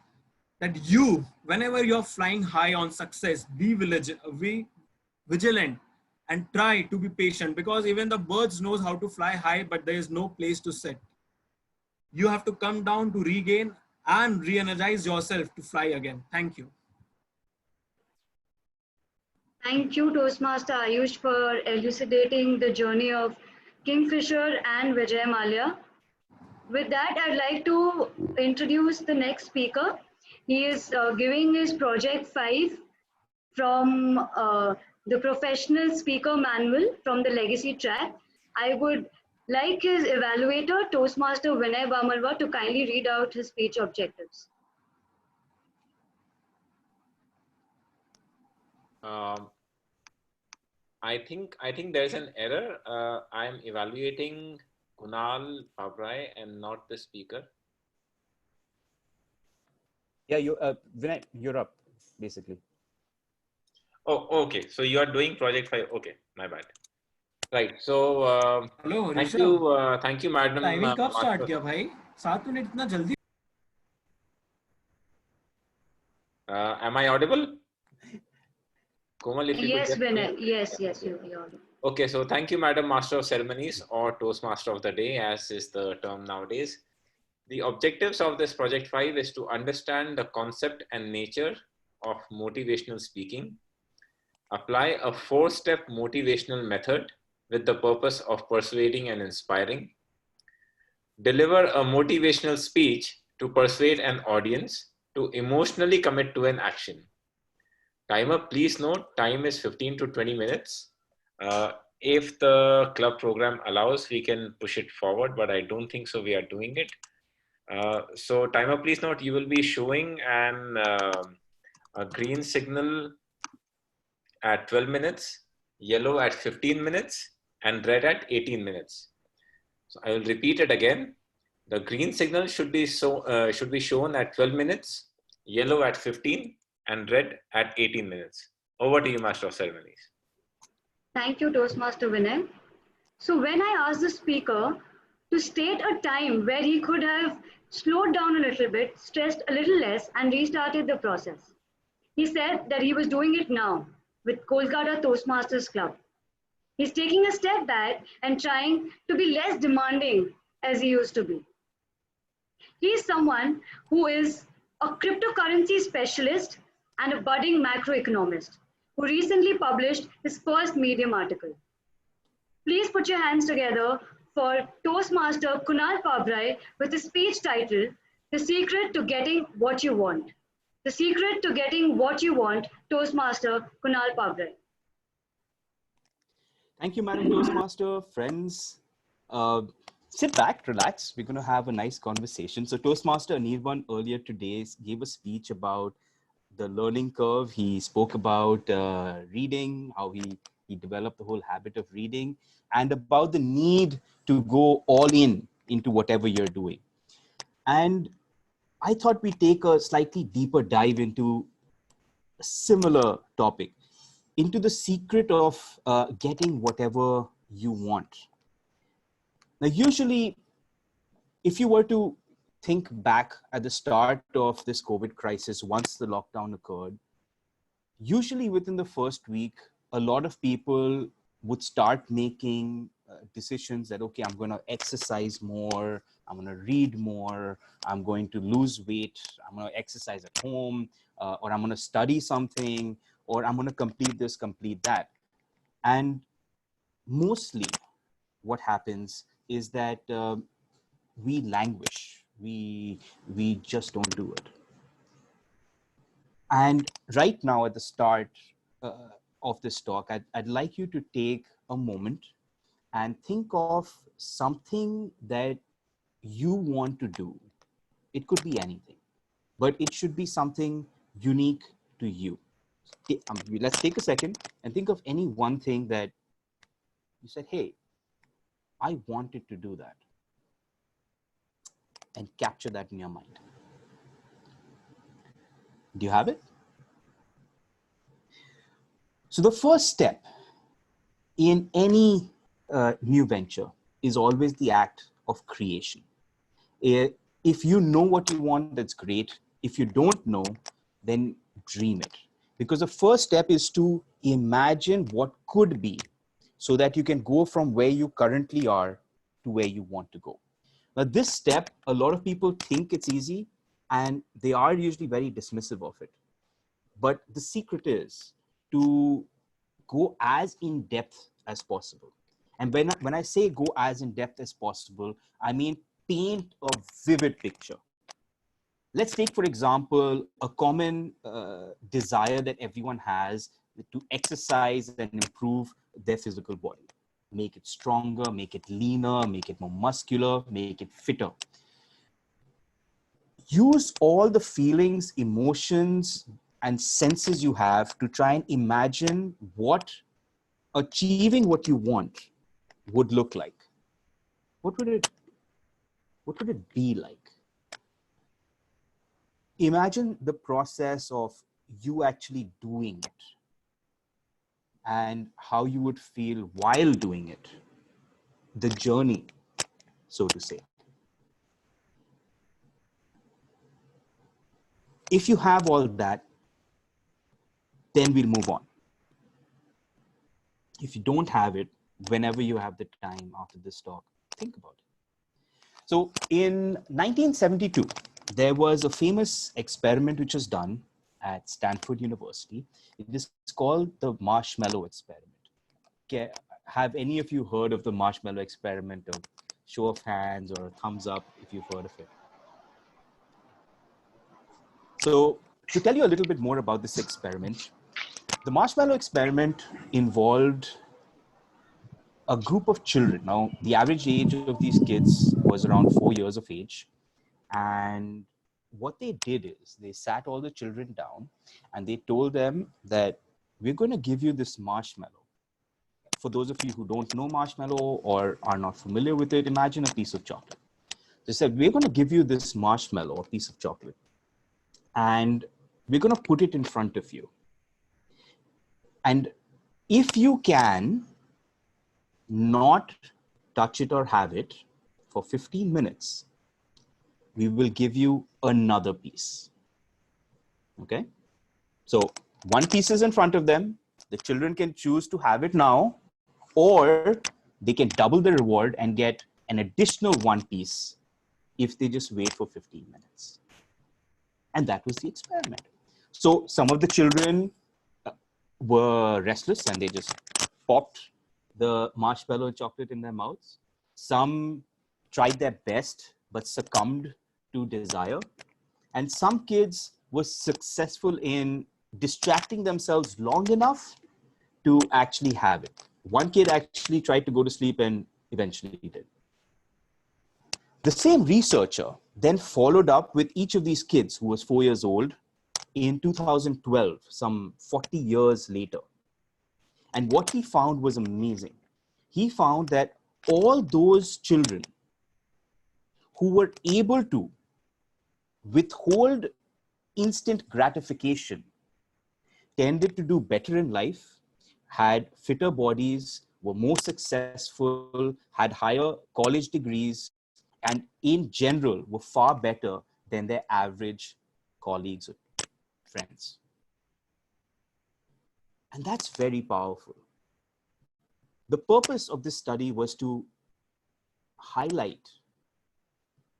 that you, whenever you're flying high on success, be vigilant and try to be patient because even the birds knows how to fly high, but there is no place to sit. You have to come down to regain and re-energize yourself to fly again. Thank you. Thank you, Toastmaster Ayush, for elucidating the journey of Kingfisher and Vijay Mallya. With that, I'd like to introduce the next speaker. He is giving his project 5 from the professional speaker manual from the legacy track. I would like his evaluator, Toastmaster Vinay Bamalwa, to kindly read out his speech objectives. I think there's an error. I am evaluating Kunal Pabrai and not the speaker. Yeah, Vinay, you're up, basically. Oh, okay. So you are doing project 5. Okay, my bad. Right. So hello thank you, madam. Timing कब start Master. किया भाई? 7 minute इतना जल्दी? Am I audible? Komal, if you could Yes, just Vinay. check. Yes, yes, you are. Okay, so thank you, Madam Master of Ceremonies or Toastmaster of the Day, as is the term nowadays. The objectives of this Project 5 is to understand the concept and nature of motivational speaking, apply a 4-step motivational method with the purpose of persuading and inspiring, deliver a motivational speech to persuade an audience to emotionally commit to an action. Timer, please note, time is 15 to 20 minutes. If the club program allows, we can push it forward, but I don't think so we are doing it. So timer, please note, you will be showing a green signal at 12 minutes, yellow at 15 minutes, and red at 18 minutes. So I will repeat it again. The green signal should be shown at 12 minutes, yellow at 15, and red at 18 minutes. Over to you, Master of Ceremonies. Thank you, Toastmaster Vinay. So when I asked the speaker to state a time where he could have slowed down a little bit, stressed a little less, and restarted the process, he said that he was doing it now with Kolkata Toastmasters Club. He's taking a step back and trying to be less demanding as he used to be. He is someone who is a cryptocurrency specialist and a budding macroeconomist who recently published his first Medium article. Please put your hands together for Toastmaster Kunal Pabrai with a speech titled The Secret to Getting What You Want. The Secret to Getting What You Want, Toastmaster Kunal Pabrai. Thank you, Madam Toastmaster. Friends, sit back, relax. We're going to have a nice conversation. So Toastmaster Anirban earlier today gave a speech about the learning curve. He spoke about reading, how he developed the whole habit of reading, and about the need to go all in into whatever you're doing. And I thought we'd take a slightly deeper dive into a similar topic, into the secret of getting whatever you want. Now, usually, if you were to think back at the start of this COVID crisis, once the lockdown occurred, usually within the first week, a lot of people would start making decisions that, okay, I'm going to exercise more, I'm going to read more, I'm going to lose weight, I'm going to exercise at home, or I'm going to study something, or I'm going to complete this, complete that. And mostly what happens is that we languish, we just don't do it. And right now at the start of this talk, I'd like you to take a moment and think of something that you want to do. It could be anything, but it should be something unique to you. Let's take a second and think of any one thing that you said, hey, I wanted to do that, and capture that in your mind. Do you have it? So the first step in any new venture is always the act of creation. If you know what you want, that's great. If you don't know, then dream it. Because the first step is to imagine what could be so that you can go from where you currently are to where you want to go. Now, this step, a lot of people think it's easy and they are usually very dismissive of it. But the secret is to go as in depth as possible. And when I say go as in depth as possible, I mean paint a vivid picture. Let's take, for example, a common desire that everyone has to exercise and improve their physical body. Make it stronger, make it leaner, make it more muscular, make it fitter. Use all the feelings, emotions, and senses you have to try and imagine what achieving what you want would look like. What would it be like? Imagine the process of you actually doing it. and how you would feel while doing it. The journey, so to say. If you have all that, then we'll move on. If you don't have it, whenever you have the time after this talk, think about it. So in 1972, there was a famous experiment which was done at Stanford University. It is called the marshmallow experiment. Okay, have any of you heard of the marshmallow experiment? Or show of hands or thumbs up if you've heard of it. So to tell you a little bit more about this experiment, the marshmallow experiment involved a group of children. Now, the average age of these kids was around 4 years of age. And what they did is they sat all the children down and they told them that we're going to give you this marshmallow. For those of you who don't know marshmallow or are not familiar with it, imagine a piece of chocolate. They said, we're going to give you this marshmallow, a piece of chocolate, and we're going to put it in front of you. And if you can not touch it or have it for 15 minutes, we will give you another piece. Okay? So one piece is in front of them. The children can choose to have it now, or they can double the reward and get an additional one piece if they just wait for 15 minutes. And that was the experiment. So some of the children were restless and they just popped the marshmallow and chocolate in their mouths. Some tried their best but succumbed to desire. And some kids were successful in distracting themselves long enough to actually have it. One kid actually tried to go to sleep and eventually did. The same researcher then followed up with each of these kids who was 4 years old in 2012, some 40 years later. And what he found was amazing. He found that all those children who were able to withhold instant gratification tended to do better in life, had fitter bodies, were more successful, had higher college degrees, and in general were far better than their average colleagues or friends. And that's very powerful. The purpose of this study was to highlight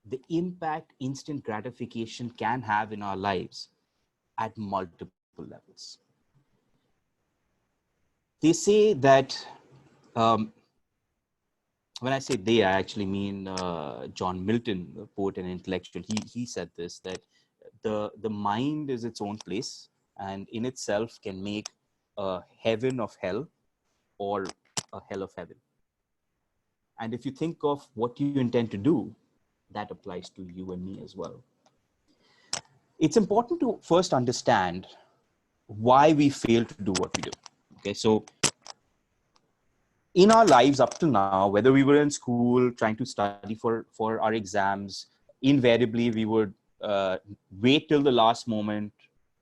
the impact instant gratification can have in our lives at multiple levels. They say that, when I say they, I actually mean John Milton, the poet and intellectual. He said this, that the mind is its own place and in itself can make a heaven of hell or a hell of heaven. And if you think of what you intend to do, that applies to you and me as well. It's important to first understand why we fail to do what we do. Okay, so in our lives up to now, whether we were in school trying to study for our exams, invariably we would wait till the last moment.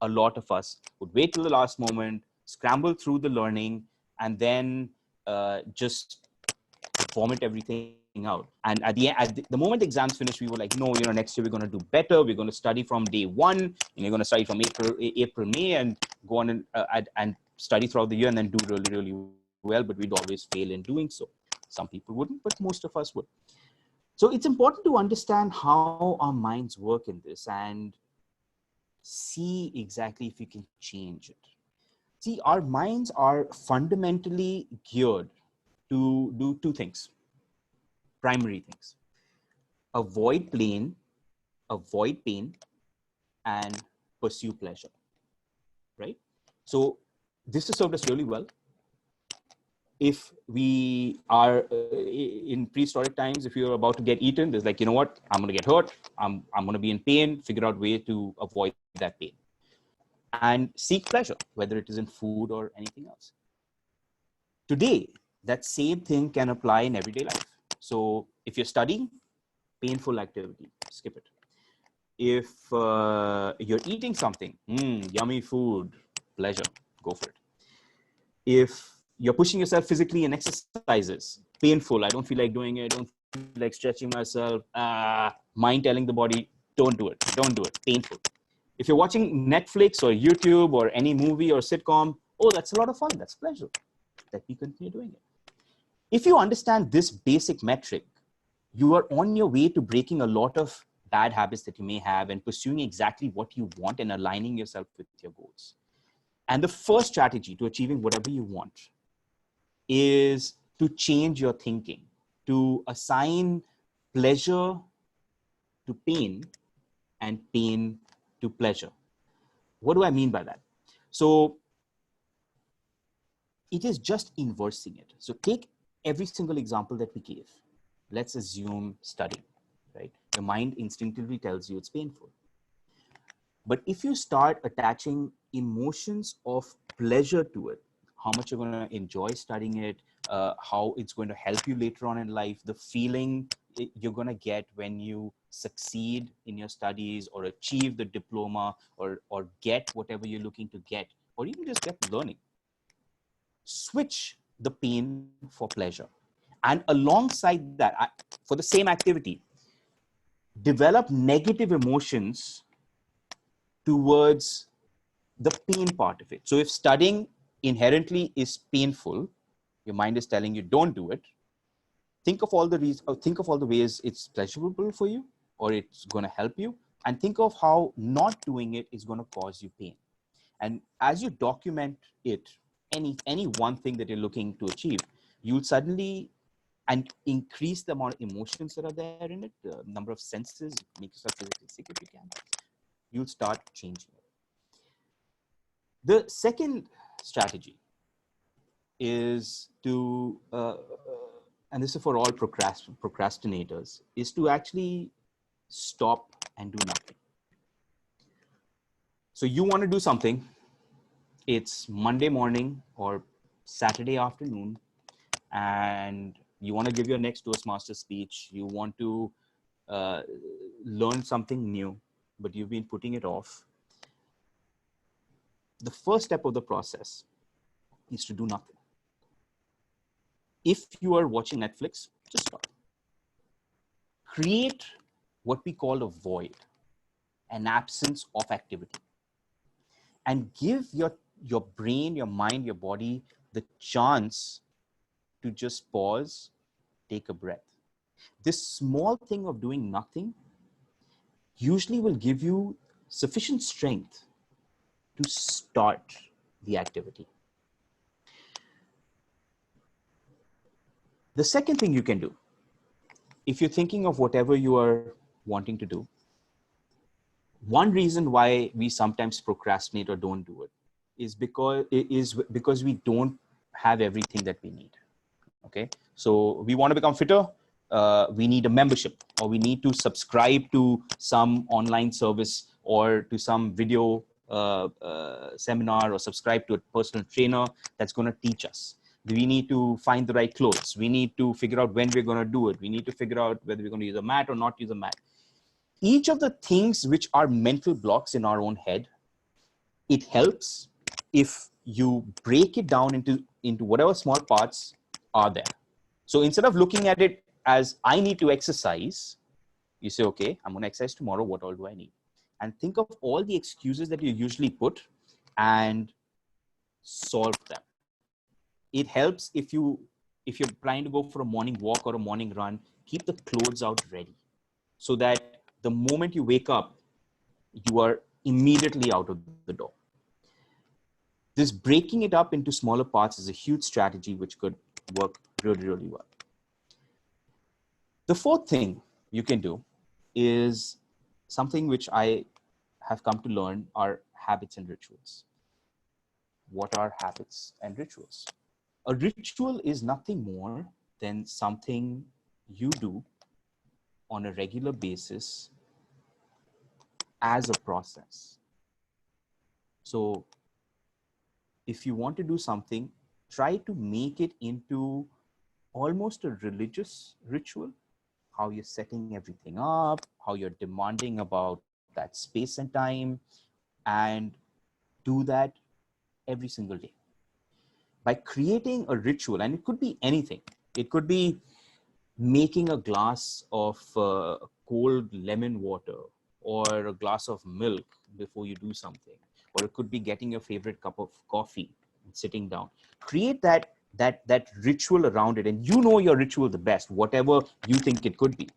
A lot of us would wait till the last moment, scramble through the learning, and then just vomit everything out. And at the moment the exams finished, we were like, no, next year we're going to do better. We're going to study from day one, and you're going to study from April, May, and go on and study throughout the year, and then do really, really well. But we'd always fail in doing so. Some people wouldn't, but most of us would. So it's important to understand how our minds work in this and see exactly if we can change it. See, our minds are fundamentally geared to do two things, primary things: avoid pain, and pursue pleasure, right? So this has served us really well. If we are in prehistoric times, if you're about to get eaten, there's like, you know what, I'm going to get hurt. I'm going to be in pain, figure out a way to avoid that pain. And seek pleasure, whether it is in food or anything else. Today, that same thing can apply in everyday life. So if you're studying, painful activity, skip it. If you're eating something, yummy food, pleasure, go for it. If You're pushing yourself physically in exercises, painful. I don't feel like doing it. Don't feel like stretching myself. Mind telling the body, don't do it. Don't do it. Painful. If you're watching Netflix or YouTube or any movie or sitcom, oh, that's a lot of fun. That's pleasure. Let me continue doing it. If you understand this basic metric, you are on your way to breaking a lot of bad habits that you may have and pursuing exactly what you want and aligning yourself with your goals. And the first strategy to achieving whatever you want is to change your thinking, to assign pleasure to pain and pain to pleasure. What do I mean by that? So it is just inversing it. So take every single example that we gave. Let's assume studying, right? Your mind instinctively tells you it's painful. But if you start attaching emotions of pleasure to it, how much you're going to enjoy studying it, how it's going to help you later on in life, the feeling you're going to get when you succeed in your studies or achieve the diploma or get whatever you're looking to get, or even just get learning. Switch the pain for pleasure. And alongside that, for the same activity, develop negative emotions towards the pain part of it. So if studying inherently is painful, your mind is telling you don't do it. Think of all the think of all the ways it's pleasurable for you or it's going to help you, and think of how not doing it is going to cause you pain. And as you document it, any one thing that you're looking to achieve, you'll suddenly and increase the amount of emotions that are there in it, the number of senses, make yourself physically sick if you can. You'll start changing it. The second strategy is to, and this is for all procrastinators, is to actually stop and do nothing. So you want to do something, it's Monday morning or Saturday afternoon, and you want to give your next Toastmaster speech, you want to learn something new, but you've been putting it off. The first step of the process is to do nothing. If you are watching Netflix, just stop. Create what we call a void, an absence of activity, and give your brain, your mind, your body the chance to just pause, take a breath. This small thing of doing nothing usually will give you sufficient strength to start the activity. The second thing you can do, if you're thinking of whatever you are wanting to do, one reason why we sometimes procrastinate or don't do it is because we don't have everything that we need. Okay, so we want to become fitter. We need a membership, or we need to subscribe to some online service or to some video seminar, or subscribe to a personal trainer that's going to teach us. We need to find the right clothes. We need to figure out when we're going to do it. We need to figure out whether we're going to use a mat or not use a mat. Each of the things which are mental blocks in our own head, it helps if you break it down into whatever small parts are there. So instead of looking at it as I need to exercise, you say, okay, I'm going to exercise tomorrow. What all do I need? And think of all the excuses that you usually put and solve them. It helps if you're planning to go for a morning walk or a morning run, keep the clothes out ready so that the moment you wake up, you are immediately out of the door. This breaking it up into smaller parts is a huge strategy which could work really, really well. The fourth thing you can do is something which I have come to learn are habits and rituals. What are habits and rituals? A ritual is nothing more than something you do on a regular basis as a process. So if you want to do something, try to make it into almost a religious ritual, how you're setting everything up, how you're demanding about that space and time, and do that every single day. by creating a ritual, and it could be anything. It could be making a glass of cold lemon water or a glass of milk before you do something, or it could be getting your favorite cup of coffee and sitting down. Create that ritual around it, and you know your ritual the best, whatever you think it could be.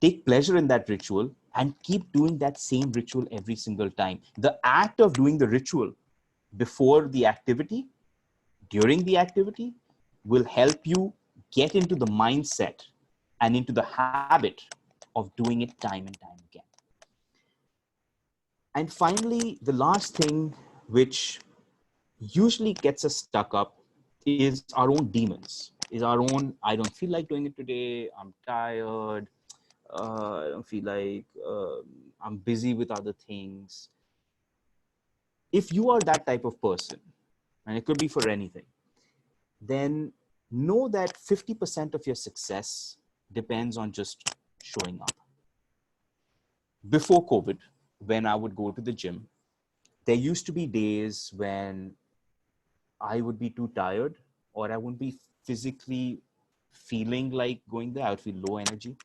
Take pleasure in that ritual and keep doing that same ritual every single time. The act of doing the ritual before the activity, during the activity, will help you get into the mindset and into the habit of doing it time and time again. And finally, the last thing which usually gets us stuck up is our own demons, is our own, I don't feel like doing it today, I'm tired, I don't feel like, I'm busy with other things. If you are that type of person, and it could be for anything, then know that 50% of your success depends on just showing up. Before COVID, when I would go to the gym, there used to be days when I would be too tired, or I wouldn't be physically feeling like going there. I would feel low energy.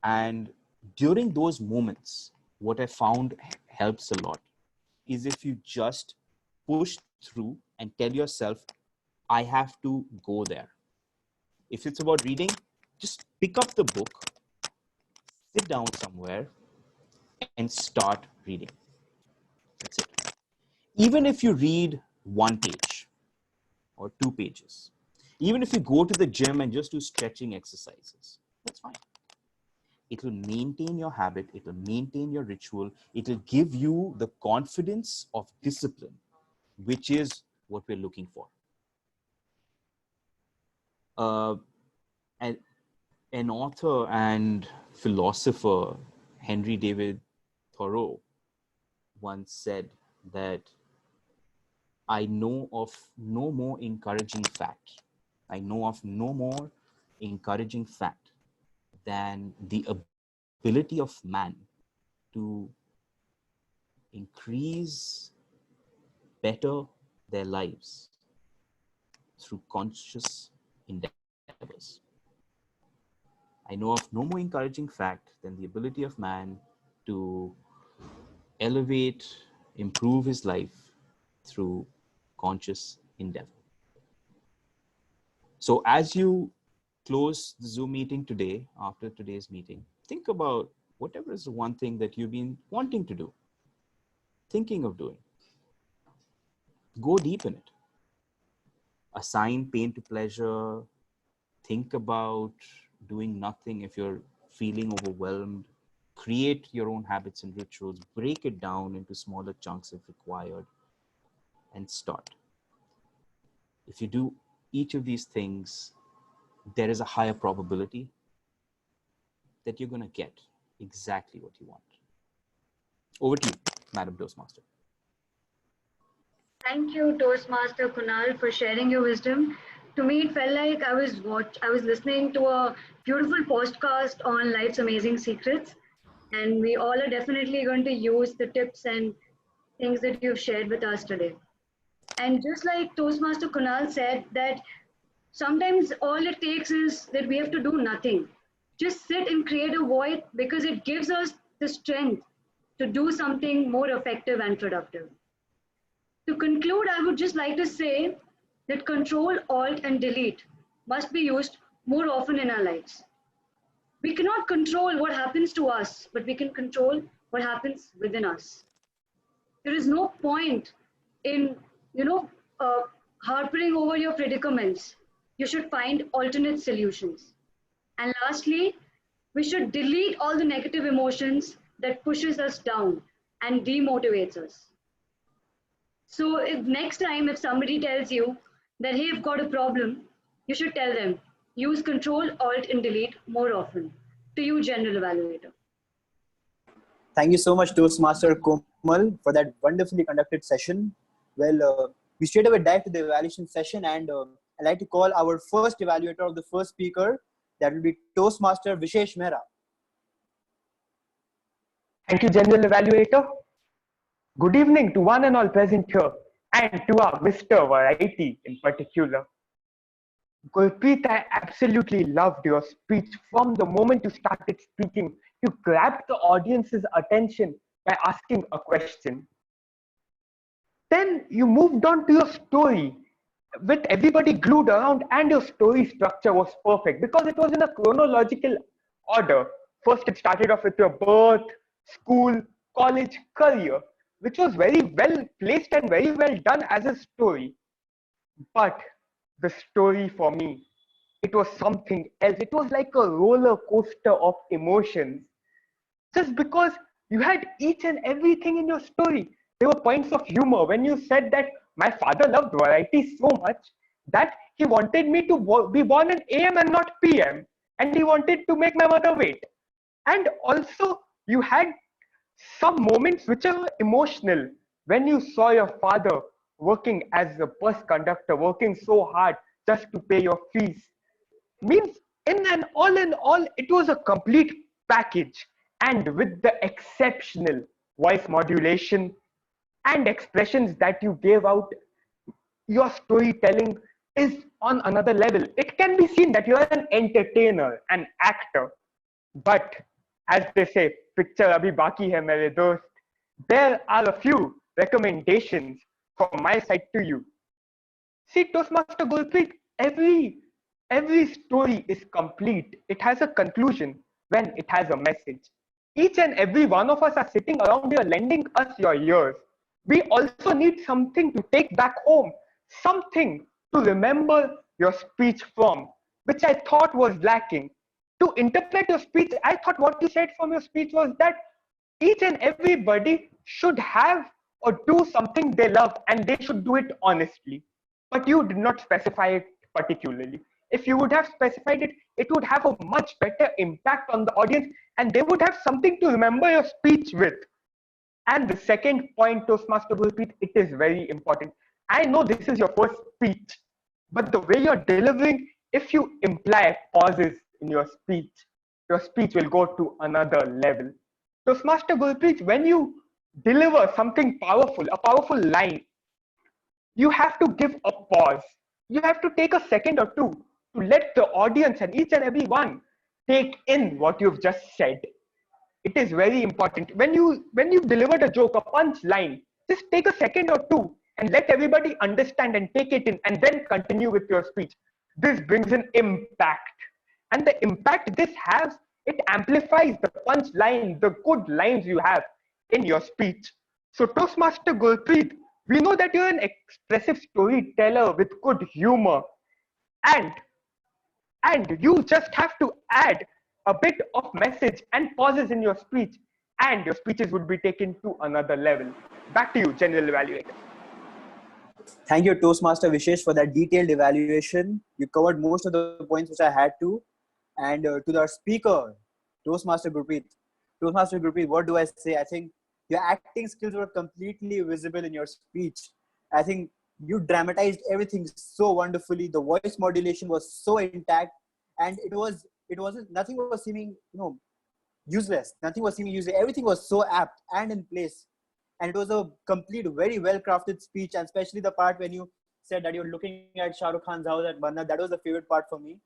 And during those moments, what I found helps a lot is if you just push through and tell yourself, I have to go there. If it's about reading, just pick up the book, sit down somewhere, and start reading. That's it. Even if you read 1 page or 2 pages, even if you go to the gym and just do stretching exercises, that's fine. It will maintain your habit, it will maintain your ritual, it will give you the confidence of discipline, which is what we're looking for. And an author and philosopher, Henry David Thoreau, once said that I know of no more encouraging fact. I know of no more encouraging fact than the ability of man to increase better their lives through conscious endeavors. I know of no more encouraging fact than the ability of man to elevate, improve his life through conscious endeavor. So as you close the Zoom meeting today, after today's meeting, think about whatever is the one thing that you've been wanting to do, thinking of doing. Go deep in it. Assign pain to pleasure. Think about doing nothing if you're feeling overwhelmed. Create your own habits and rituals. Break it down into smaller chunks if required, and start. If you do each of these things, there is a higher probability that you're going to get exactly what you want. Over to you, Madam Toastmaster. Thank you, Toastmaster Kunal, for sharing your wisdom. To me, it felt like I was listening to a beautiful podcast on life's amazing secrets, and we all are definitely going to use the tips and things that you've shared with us today. And just like Toastmaster Kunal said, that sometimes all it takes is that we have to do nothing. Just sit and create a void, because it gives us the strength to do something more effective and productive. To conclude, I would just like to say that Control, Alt, and Delete must be used more often in our lives. We cannot control what happens to us, but we can control what happens within us. There is no point in, harping over your predicaments. You should find alternate solutions. And lastly, we should delete all the negative emotions that pushes us down and demotivates us. So if next time if somebody tells you that, hey, you've got a problem, you should tell them, use Control, Alt, and Delete more often. To you, General Evaluator. Thank you so much, Toastmaster Komal, for that wonderfully conducted session. Well, we straight away dive to the evaluation session, and I'd like to call our first evaluator of the first speaker. That will be Toastmaster Vishesh Mehra. Thank you, General Evaluator. Good evening to one and all present here. and to our Mr. Variety in particular. Gurpreet, I absolutely loved your speech. From the moment you started speaking, you grabbed the audience's attention by asking a question. Then you moved on to your story with everybody glued around, and your story structure was perfect because it was in a chronological order. First, it started off with your birth, school, college, career, which was very well placed and very well done as a story. But the story for me, it was something else. It was like a roller coaster of emotions. Just because you had each and everything in your story. There were points of humor when you said that my father loved variety so much that he wanted me to be born in AM and not PM. And he wanted to make my mother wait. And also, you had some moments which are emotional when you saw your father working as a bus conductor, working so hard just to pay your fees. Means in all, it was a complete package. And with the exceptional voice modulation and expressions that you gave out, your storytelling is on another level. It can be seen that you are an entertainer, an actor. But as they say, picture abhi baki hai mere dost. There are a few recommendations from my side to you. See, Toastmaster Gurpreet, every story is complete. It has a conclusion when it has a message. Each and every one of us are sitting around here lending us your ears. We also need something to take back home, something to remember your speech from, which I thought was lacking. To interpret your speech, I thought what you said from your speech was that each and everybody should have or do something they love and they should do it honestly. But you did not specify it particularly. If you would have specified it, it would have a much better impact on the audience and they would have something to remember your speech with. And the second point, Toastmaster Gurpreet, it is very important. I know this is your first speech, but the way you're delivering, if you imply pauses in your speech will go to another level. Toastmaster Gurpreet, when you deliver something powerful, a powerful line, you have to give a pause. You have to take a second or two to let the audience and each and every one take in what you've just said. It is very important. When you delivered a joke, a punch line, just take a second or two and let everybody understand and take it in and then continue with your speech. This brings an impact. And the impact this has, it amplifies the punch line, the good lines you have in your speech. So Toastmaster Gurpreet, we know that you're an expressive storyteller with good humor. And you just have to add a bit of message and pauses in your speech, and your speeches would be taken to another level. Back to you, General Evaluator. Thank you, Toastmaster Vishesh, for that detailed evaluation. You covered most of the points which I had to. And to our speaker, Toastmaster Gurpreet. Toastmaster Gurpreet, what do I say? I think your acting skills were completely visible in your speech. I think you dramatized everything so wonderfully. The voice modulation was so intact, and it wasn't nothing was seeming useless. Nothing was seeming useless. Everything was so apt and in place. And it was a complete, very well crafted speech, and especially the part when you said that you're looking at Shah Rukh Khan's house at Banna. That was the favorite part for me.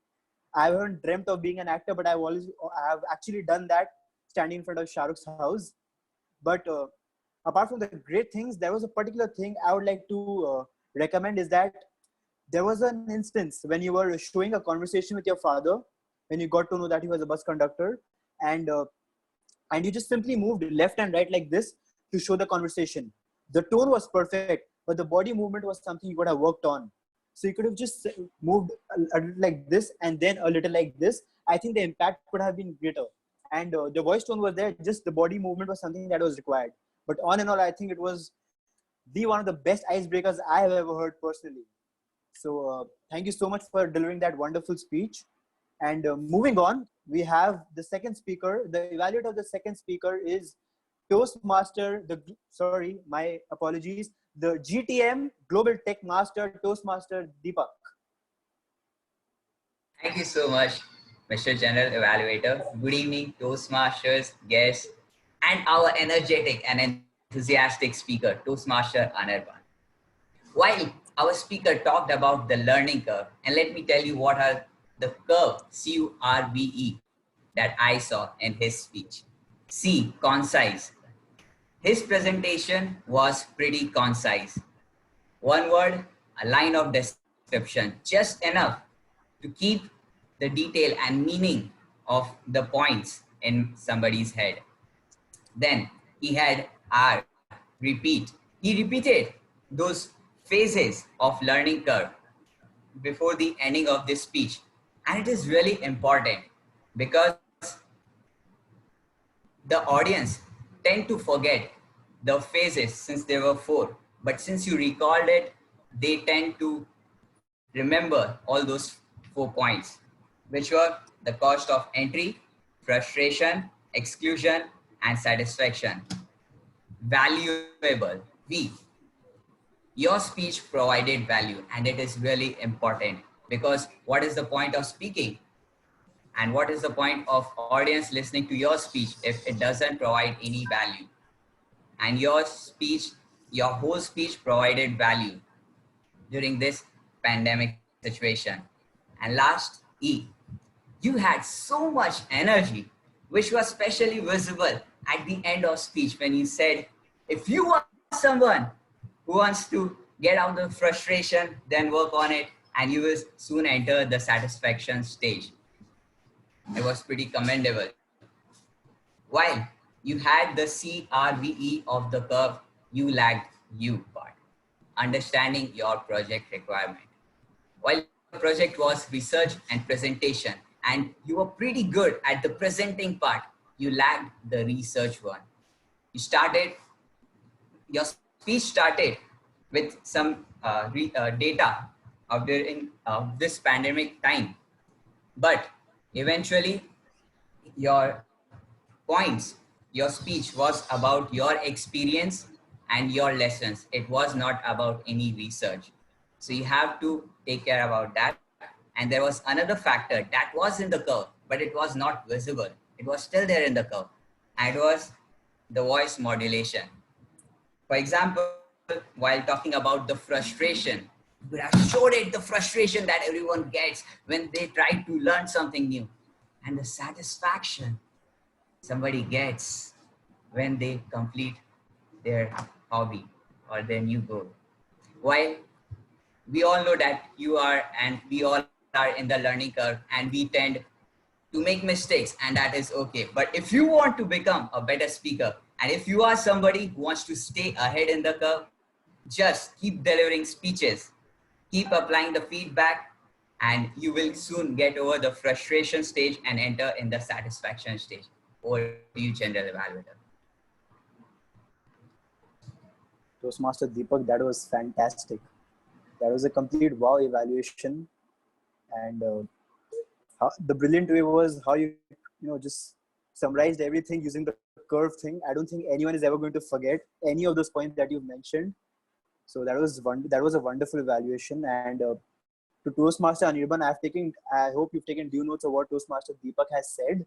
I haven't dreamt of being an actor, but I have actually done that, standing in front of Shah Rukh's house. But apart from the great things, there was a particular thing I would like to recommend is that there was an instance when you were showing a conversation with your father, when you got to know that he was a bus conductor, and you just simply moved left and right like this to show the conversation. The tone was perfect, but the body movement was something you could have worked on. So you could have just moved a little like this and then a little like this. I think the impact could have been greater. And the voice tone was there, just the body movement was something that was required. But on and all, I think it was one of the best icebreakers I have ever heard personally. So thank you so much for delivering that wonderful speech. And moving on, we have the second speaker. The evaluator of the second speaker is Toastmaster, my apologies, the GTM Global Tech Master, Toastmaster Deepak. Thank you so much, Mr. General Evaluator. Good evening, Toastmasters, guests, and our energetic and enthusiastic speaker, Toastmaster Anirban. While our speaker talked about the learning curve, and let me tell you what are the curve, CURVE, that I saw in his speech. C, concise. His presentation was pretty concise. One word, a line of description, just enough to keep the detail and meaning of the points in somebody's head. Then he had R, repeat. He repeated those phases of learning curve before the ending of this speech. And it is really important because the audience tend to forget the phases since there were four. But since you recalled it, they tend to remember all those 4 points, which were the cost of entry, frustration, exclusion, and satisfaction. Valuable. V. Your speech provided value, and it is really important because what is the point of speaking? And what is the point of audience listening to your speech if it doesn't provide any value? And your speech, your whole speech provided value during this pandemic situation. And last, E. You had so much energy, which was especially visible at the end of speech when you said, if you are someone who wants to get out of frustration, then work on it, and you will soon enter the satisfaction stage. It was pretty commendable. While you had the CRVE of the curve, you lagged you part, understanding your project requirement. While your project was research and presentation, and you were pretty good at the presenting part, you lagged the research one. You started, your speech started with some data of during this pandemic time, but eventually your points, your speech was about your experience and your lessons. It was not about any research. So you have to take care about that. And there was another factor that was in the curve, but it was not visible. It was still there in the curve. And it was the voice modulation. For example, while talking about the frustration, you could have showed it the frustration that everyone gets when they try to learn something new. And the satisfaction somebody gets when they complete their hobby or their new goal. While we all know that you are and we all are in the learning curve and we tend to make mistakes, and that is okay. But if you want to become a better speaker and if you are somebody who wants to stay ahead in the curve, just keep delivering speeches, keep applying the feedback, and you will soon get over the frustration stage and enter in the satisfaction stage. Over to you, General Evaluator. Toastmaster Deepak, that was fantastic. That was a complete wow evaluation, and the brilliant way was how you just summarized everything using the curve thing. I don't think anyone is ever going to forget any of those points that you've mentioned. So that was a wonderful evaluation. And to Toastmaster Anirban, I hope you've taken due notes of what Toastmaster Deepak has said.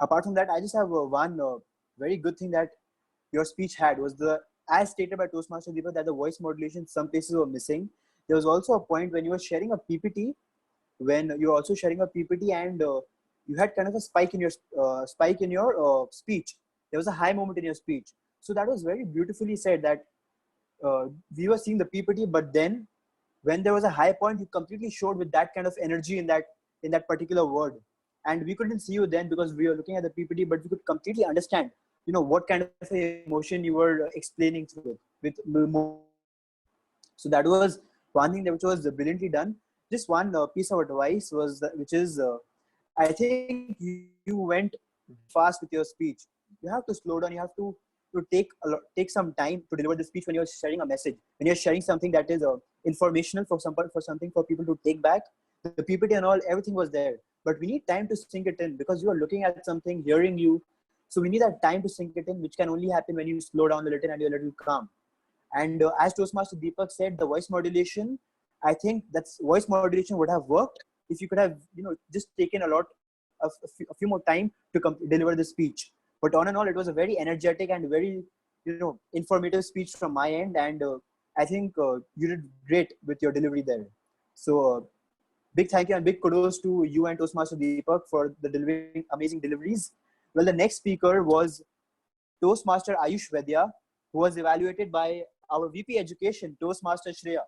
Apart from that, I just have one very good thing that your speech had was as stated by Toastmaster Deepak, that the voice modulation some places were missing. There was also a point when you were sharing a PPT, and you had kind of a spike in your speech. There was a high moment in your speech. So that was very beautifully said, that we were seeing the PPT, but then when there was a high point, you completely showed with that kind of energy in that particular word. And we couldn't see you then because we were looking at the PPT, but we could completely understand, what kind of emotion you were explaining with more. So that was one thing which was brilliantly done. Just one piece of advice I think you went fast with your speech. You have to slow down. You have to take some time to deliver the speech when you're sharing a message, when you're sharing something that is informational for something for people to take back. The PPT and all, everything was there, but we need time to sink it in because you are looking at something, hearing you. So we need that time to sink it in, which can only happen when you slow down a little and you're a little calm. And as Toastmaster Deepak said, the voice modulation, I think voice modulation would have worked if you could have, just taken a few more time to deliver the speech. But on and all, it was a very energetic and very, informative speech from my end. And I think you did great with your delivery there. So big thank you and big kudos to you and Toastmaster Deepak for the delivering amazing deliveries. Well, the next speaker was Toastmaster Ayush Vedya, who was evaluated by our VP Education, Toastmaster Shreya.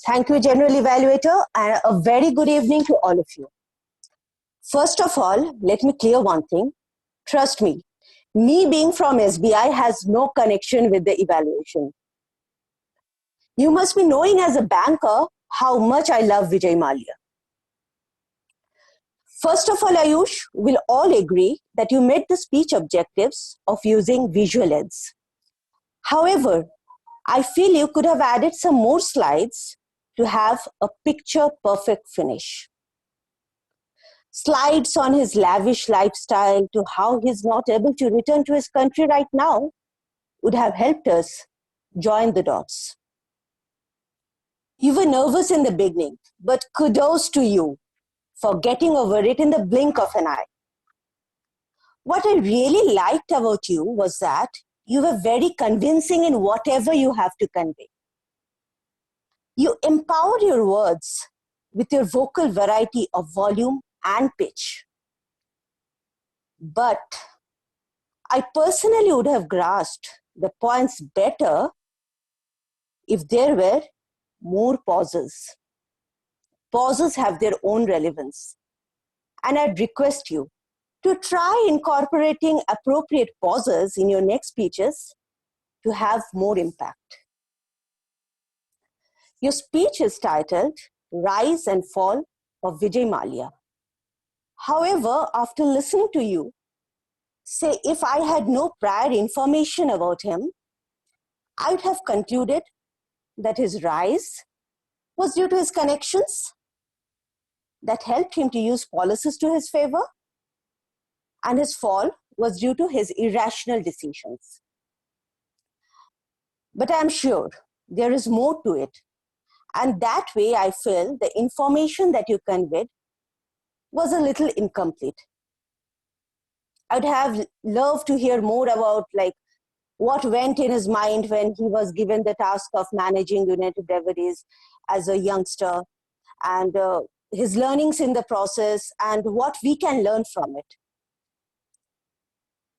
Thank you, General Evaluator, and a very good evening to all of you. First of all, let me clear one thing. Trust me being from SBI has no connection with the evaluation. You must be knowing as a banker how much I love Vijay Mallya. First of all, Ayush, we'll all agree that you met the speech objectives of using visual aids. However, I feel you could have added some more slides to have a picture perfect finish. Slides on his lavish lifestyle to how he's not able to return to his country right now would have helped us join the dots. You were nervous in the beginning, but kudos to you for getting over it in the blink of an eye. What I really liked about you was that you were very convincing in whatever you have to convey. You empowered your words with your vocal variety of volume and pitch. But I personally would have grasped the points better if there were more pauses. Pauses have their own relevance. And I'd request you to try incorporating appropriate pauses in your next speeches to have more impact. Your speech is titled Rise and Fall of Vijay Mallya. However, after listening to you, say if I had no prior information about him, I'd have concluded that his rise was due to his connections that helped him to use policies to his favor, and his fall was due to his irrational decisions. But I'm sure there is more to it. And that way I feel the information that you conveyed was a little incomplete. I'd have loved to hear more about what went in his mind when he was given the task of managing United Breweries as a youngster, and his learnings in the process and what we can learn from it.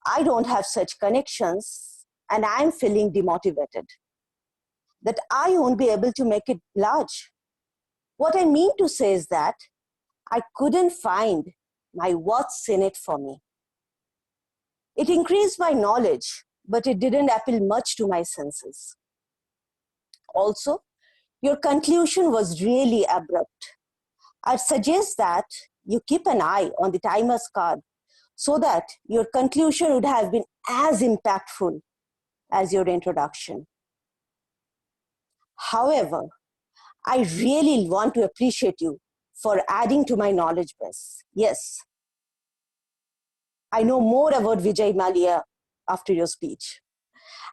I don't have such connections and I'm feeling demotivated that I won't be able to make it large. What I mean to say is that I couldn't find my what's in it for me. It increased my knowledge, but it didn't appeal much to my senses. Also, your conclusion was really abrupt. I'd suggest that you keep an eye on the timer's card so that your conclusion would have been as impactful as your introduction. However, I really want to appreciate you for adding to my knowledge base. Yes, I know more about Vijay Mallya after your speech.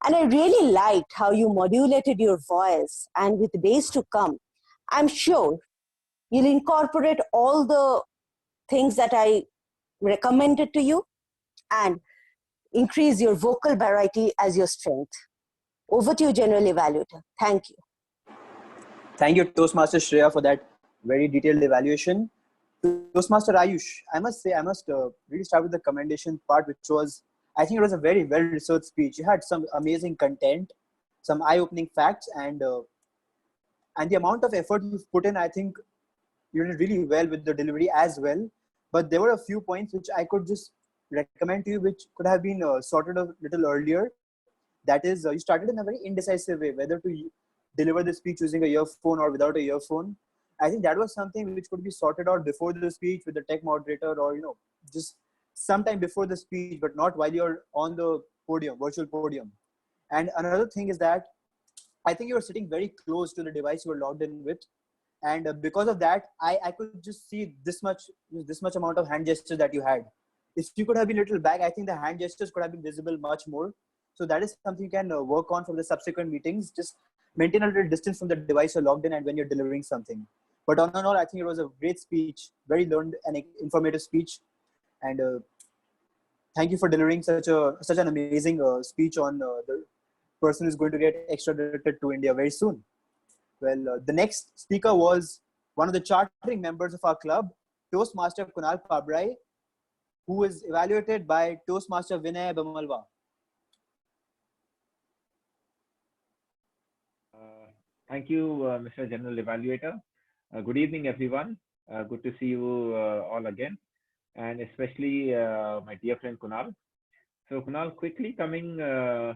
And I really liked how you modulated your voice, and with days to come, I'm sure you'll incorporate all the things that I recommended to you and increase your vocal variety as your strength. Over to you, General Evaluator. Thank you. Thank you, Toastmaster Shreya, for that very detailed evaluation. Toastmaster Ayush, I must say, I must really start with the commendation part, which was, I think it was a very well-researched speech. You had some amazing content, some eye-opening facts, and the amount of effort you've put in, I think you did really well with the delivery as well. But there were a few points which I could just recommend to you, which could have been sorted a little earlier. That is, you started in a very indecisive way, whether to deliver the speech using a earphone or without a earphone. I think that was something which could be sorted out before the speech with the tech moderator, or just sometime before the speech, but not while you're on the podium, virtual podium. And another thing is that I think you were sitting very close to the device you were logged in with, and because of that, I could just see this much amount of hand gestures that you had. If you could have been a little back, I think the hand gestures could have been visible much more. So that is something you can work on for the subsequent meetings. Just maintain a little distance from the device you're logged in and when you're delivering something. But on and all, I think it was a great speech, very learned and informative speech. And thank you for delivering such an amazing speech on the person who's going to get extradited to India very soon. Well, the next speaker was one of the chartering members of our club, Toastmaster Kunal Pabrai, who is evaluated by Toastmaster Vinay Bamalwa. Thank you, Mr. General Evaluator. Good evening, everyone. Good to see you all again, and especially my dear friend Kunal. So Kunal, quickly coming to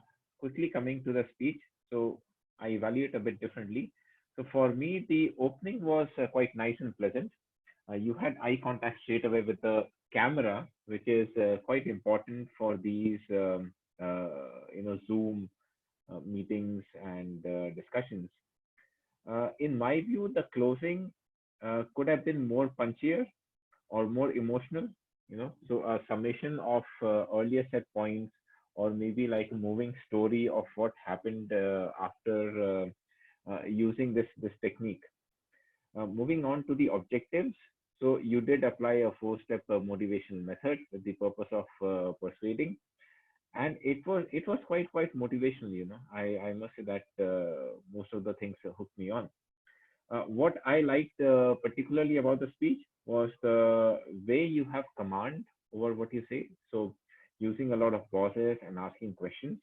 the speech. So I evaluate a bit differently. So for me, the opening was quite nice and pleasant. You had eye contact straight away with the camera, which is quite important for these, Zoom meetings and discussions. In my view, the closing could have been more punchier or more emotional, so a summation of earlier set points, or maybe like a moving story of what happened after using this technique. Moving on to the objectives. So you did apply a 4-step motivation method with the purpose of persuading, and it was quite motivational. I must say that most of the things hooked me on. What I liked particularly about the speech was the way you have command over what you say. So using a lot of pauses and asking questions.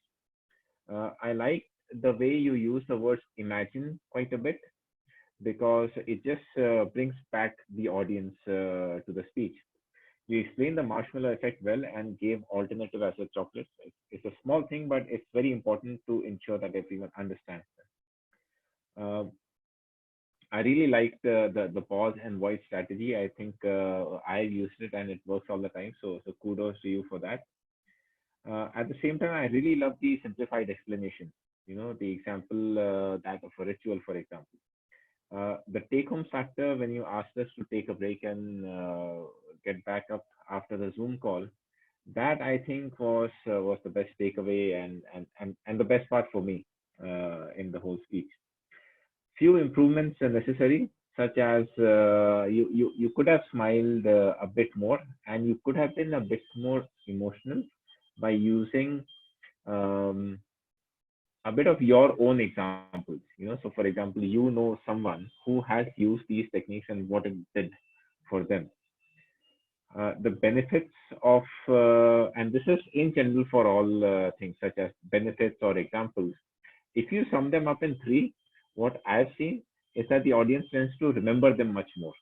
I like the way you use the words imagine quite a bit, because it just brings back the audience to the speech. You explained the marshmallow effect well and gave alternative as a chocolate. It's a small thing, but it's very important to ensure that everyone understands that. I really liked the pause and voice strategy. I think I've used it and it works all the time. So kudos to you for that. At the same time, I really love the simplified explanation. The example that of a ritual, for example. The take-home factor when you asked us to take a break and get back up after the Zoom call, that I think was the best takeaway and the best part for me in the whole speech. Few improvements are necessary, such as you could have smiled a bit more, and you could have been a bit more emotional by using a bit of your own examples. So for example, someone who has used these techniques and what it did for them. The benefits of, and this is in general for all things such as benefits or examples. If you sum them up in 3, what I've seen is that the audience tends to remember them much more.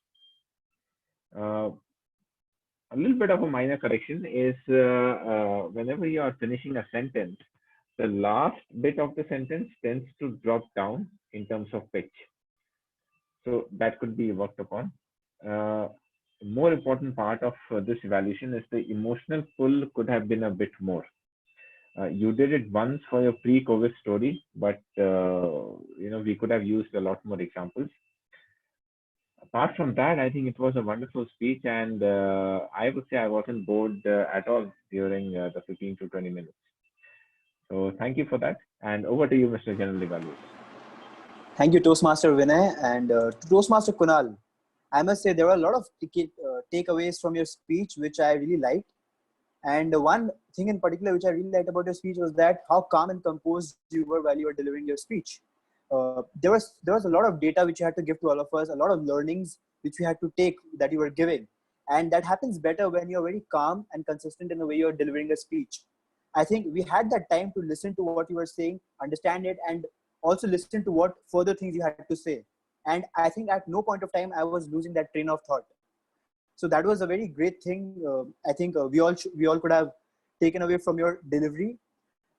A little bit of a minor correction is whenever you are finishing a sentence, the last bit of the sentence tends to drop down in terms of pitch. So that could be worked upon. More important part of this evaluation is the emotional pull could have been a bit more. You did it once for your pre-COVID story, but we could have used a lot more examples. Apart from that, I think it was a wonderful speech, and I would say I wasn't bored at all during the 15 to 20 minutes. So thank you for that, and over to you, Mr. General Evaluator. Thank you, Toastmaster Vinay, and to Toastmaster Kunal. I must say there were a lot of takeaways from your speech, which I really liked. And one thing in particular which I really liked about your speech was that how calm and composed you were while you were delivering your speech. There was a lot of data which you had to give to all of us, a lot of learnings which we had to take that you were giving. And that happens better when you're very calm and consistent in the way you're delivering a speech. I think we had that time to listen to what you were saying, understand it, and also listen to what further things you had to say. And I think at no point of time I was losing that train of thought. So that was a very great thing. I think we all could have taken away from your delivery.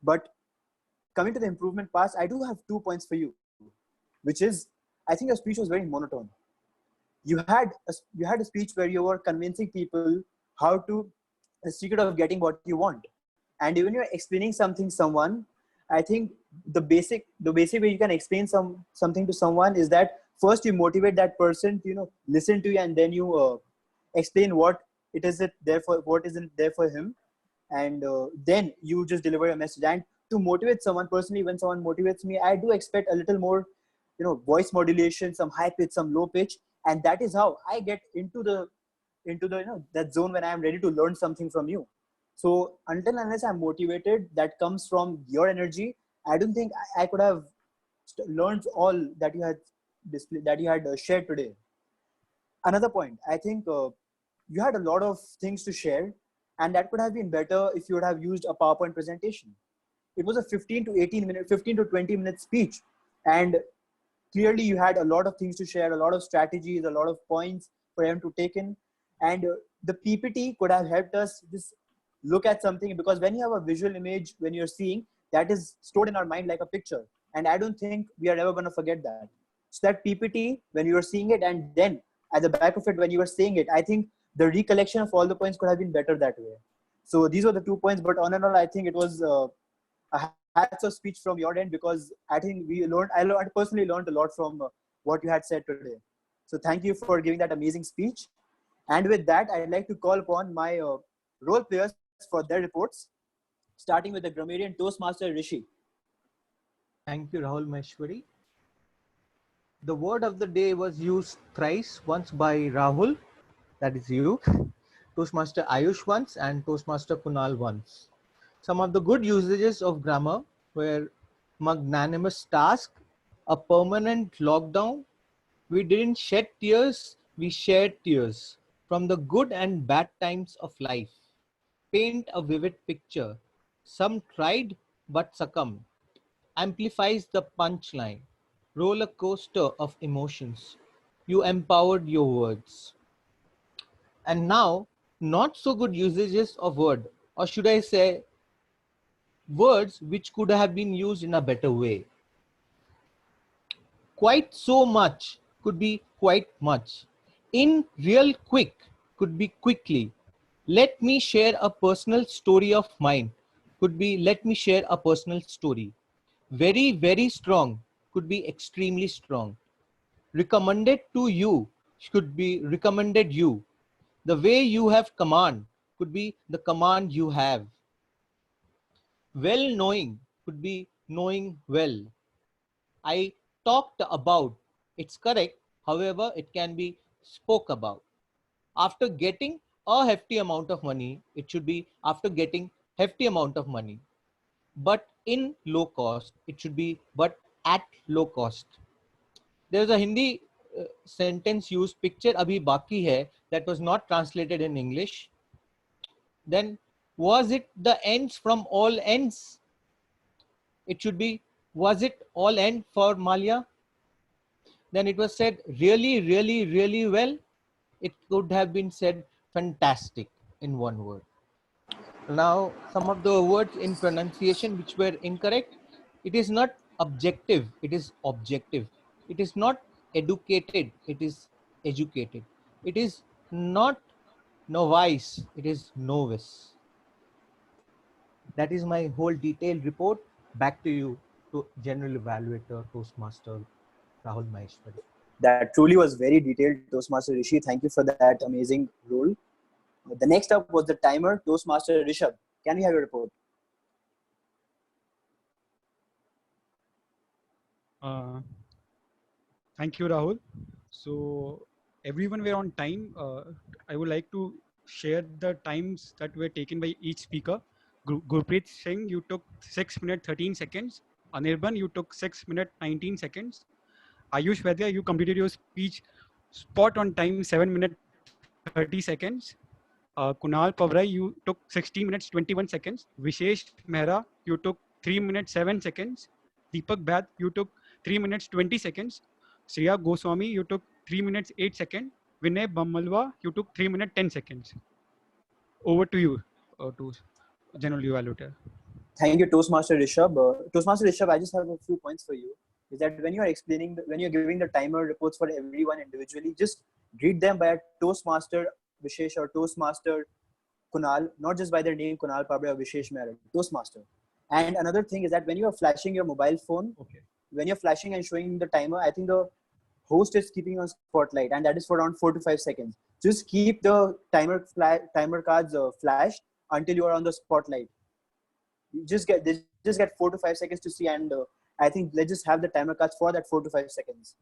But coming to the improvement parts, I do have 2 points for you, which is I think your speech was very monotone. You had a speech where you were convincing people how to the secret of getting what you want, and even you're explaining someone. I think the basic way you can explain something to someone is that first you motivate that person to listen to you, and then you explain what isn't there for him, and then you just deliver a message. And to motivate someone personally, when someone motivates me, I do expect a little more voice modulation, some high pitch, some low pitch, and that is how I get into the that zone when I am ready to learn something from you. So until unless I'm motivated, that comes from your energy. I don't think I could have learned all that you had shared today. Another point, I think you had a lot of things to share, and that could have been better if you would have used a PowerPoint presentation. It was a 15 to 20 minute speech, and clearly you had a lot of things to share, a lot of strategies, a lot of points for them to take in, and the PPT could have helped us just look at something, because when you have a visual image, when you're seeing, that is stored in our mind like a picture, and I don't think we are ever going to forget that. So that PPT, when you were seeing it, and then at the back of it when you were saying it, I think the recollection of all the points could have been better that way. So these were the 2 points, but on and all, I think it was a hats of speech from your end, because I think I personally learned a lot from what you had said today. So thank you for giving that amazing speech. And with that, I'd like to call upon my role players for their reports, starting with the grammarian Toastmaster Rishi. Thank you, Rahul Maheshwari. The word of the day was used thrice, once by Rahul, that is you, Toastmaster Ayush once, and Toastmaster Kunal once. Some of the good usages of grammar were magnanimous task, a permanent lockdown, we didn't shed tears, we shared tears from the good and bad times of life. Paint a vivid picture. Some tried but succumbed. Amplifies the punchline. Roller coaster of emotions. You empowered your words. And now, not so good usages of word, or should I say, words which could have been used in a better way. Quite so much could be quite much. In real quick could be quickly. Let me share a personal story of mine could be let me share a personal story. Very, very strong could be extremely strong. Recommended to you could be recommended you. The way you have command could be the command you have. Well knowing could be knowing well. I talked about. It's correct. However, it can be spoke about. After getting a hefty amount of money, it should be after getting hefty amount of money. But in low cost, it should be but at low cost. There's a Hindi sentence used, picture abhi baki hai, that was not translated in English. Then was it the ends from all ends? It should be, was it all end for Malia? Then it was said really, really, really well. It could have been said fantastic in one word. Now, some of the words in pronunciation which were incorrect. It is not objective, it is objective. It is not educated, it is educated. It is not novice, it is novice. That is my whole detailed report. Back to you, to General Evaluator, Toastmaster Rahul Maheshwari. That truly was very detailed, Toastmaster Rishi. Thank you for that amazing role. The next up was the timer, Toastmaster Rishabh. Can we have your report? Thank you, Rahul. So everyone were on time. I would like to share the times that were taken by each speaker. Gurpreet Singh, you took 6 minutes 13 seconds. Anirban, you took 6 minutes 19 seconds. Ayush Vaidya, you completed your speech spot on time, 7 minutes 30 seconds. Kunal Pavrai, you took 16 minutes 21 seconds. Vishesh Mehra, you took 3 minutes 7 seconds. Deepak Bhatt, you took 3 minutes 20 seconds. Shreya Goswami, you took 3 minutes 8 seconds. Vinay Bammalwa, you took 3 minutes 10 seconds. Over to you, to General Evaluator. Thank you, Toastmaster Rishabh. Toastmaster Rishabh, I just have a few points for you. Is that when you are explaining, when you're giving the timer reports for everyone individually, just greet them by a Toastmaster Vishesh or Toastmaster Kunal, not just by their name Kunal Pabra or Vishesh Mehra, Toastmaster. And another thing is that when you are flashing your mobile phone, when you're flashing and showing the timer, I think the host is keeping on spotlight, and that is for around 4 to 5 seconds. Just keep the timer cards flashed until you are on the spotlight. You just get 4 to 5 seconds to see, and I think let's just have the timer cards for that 4 to 5 seconds.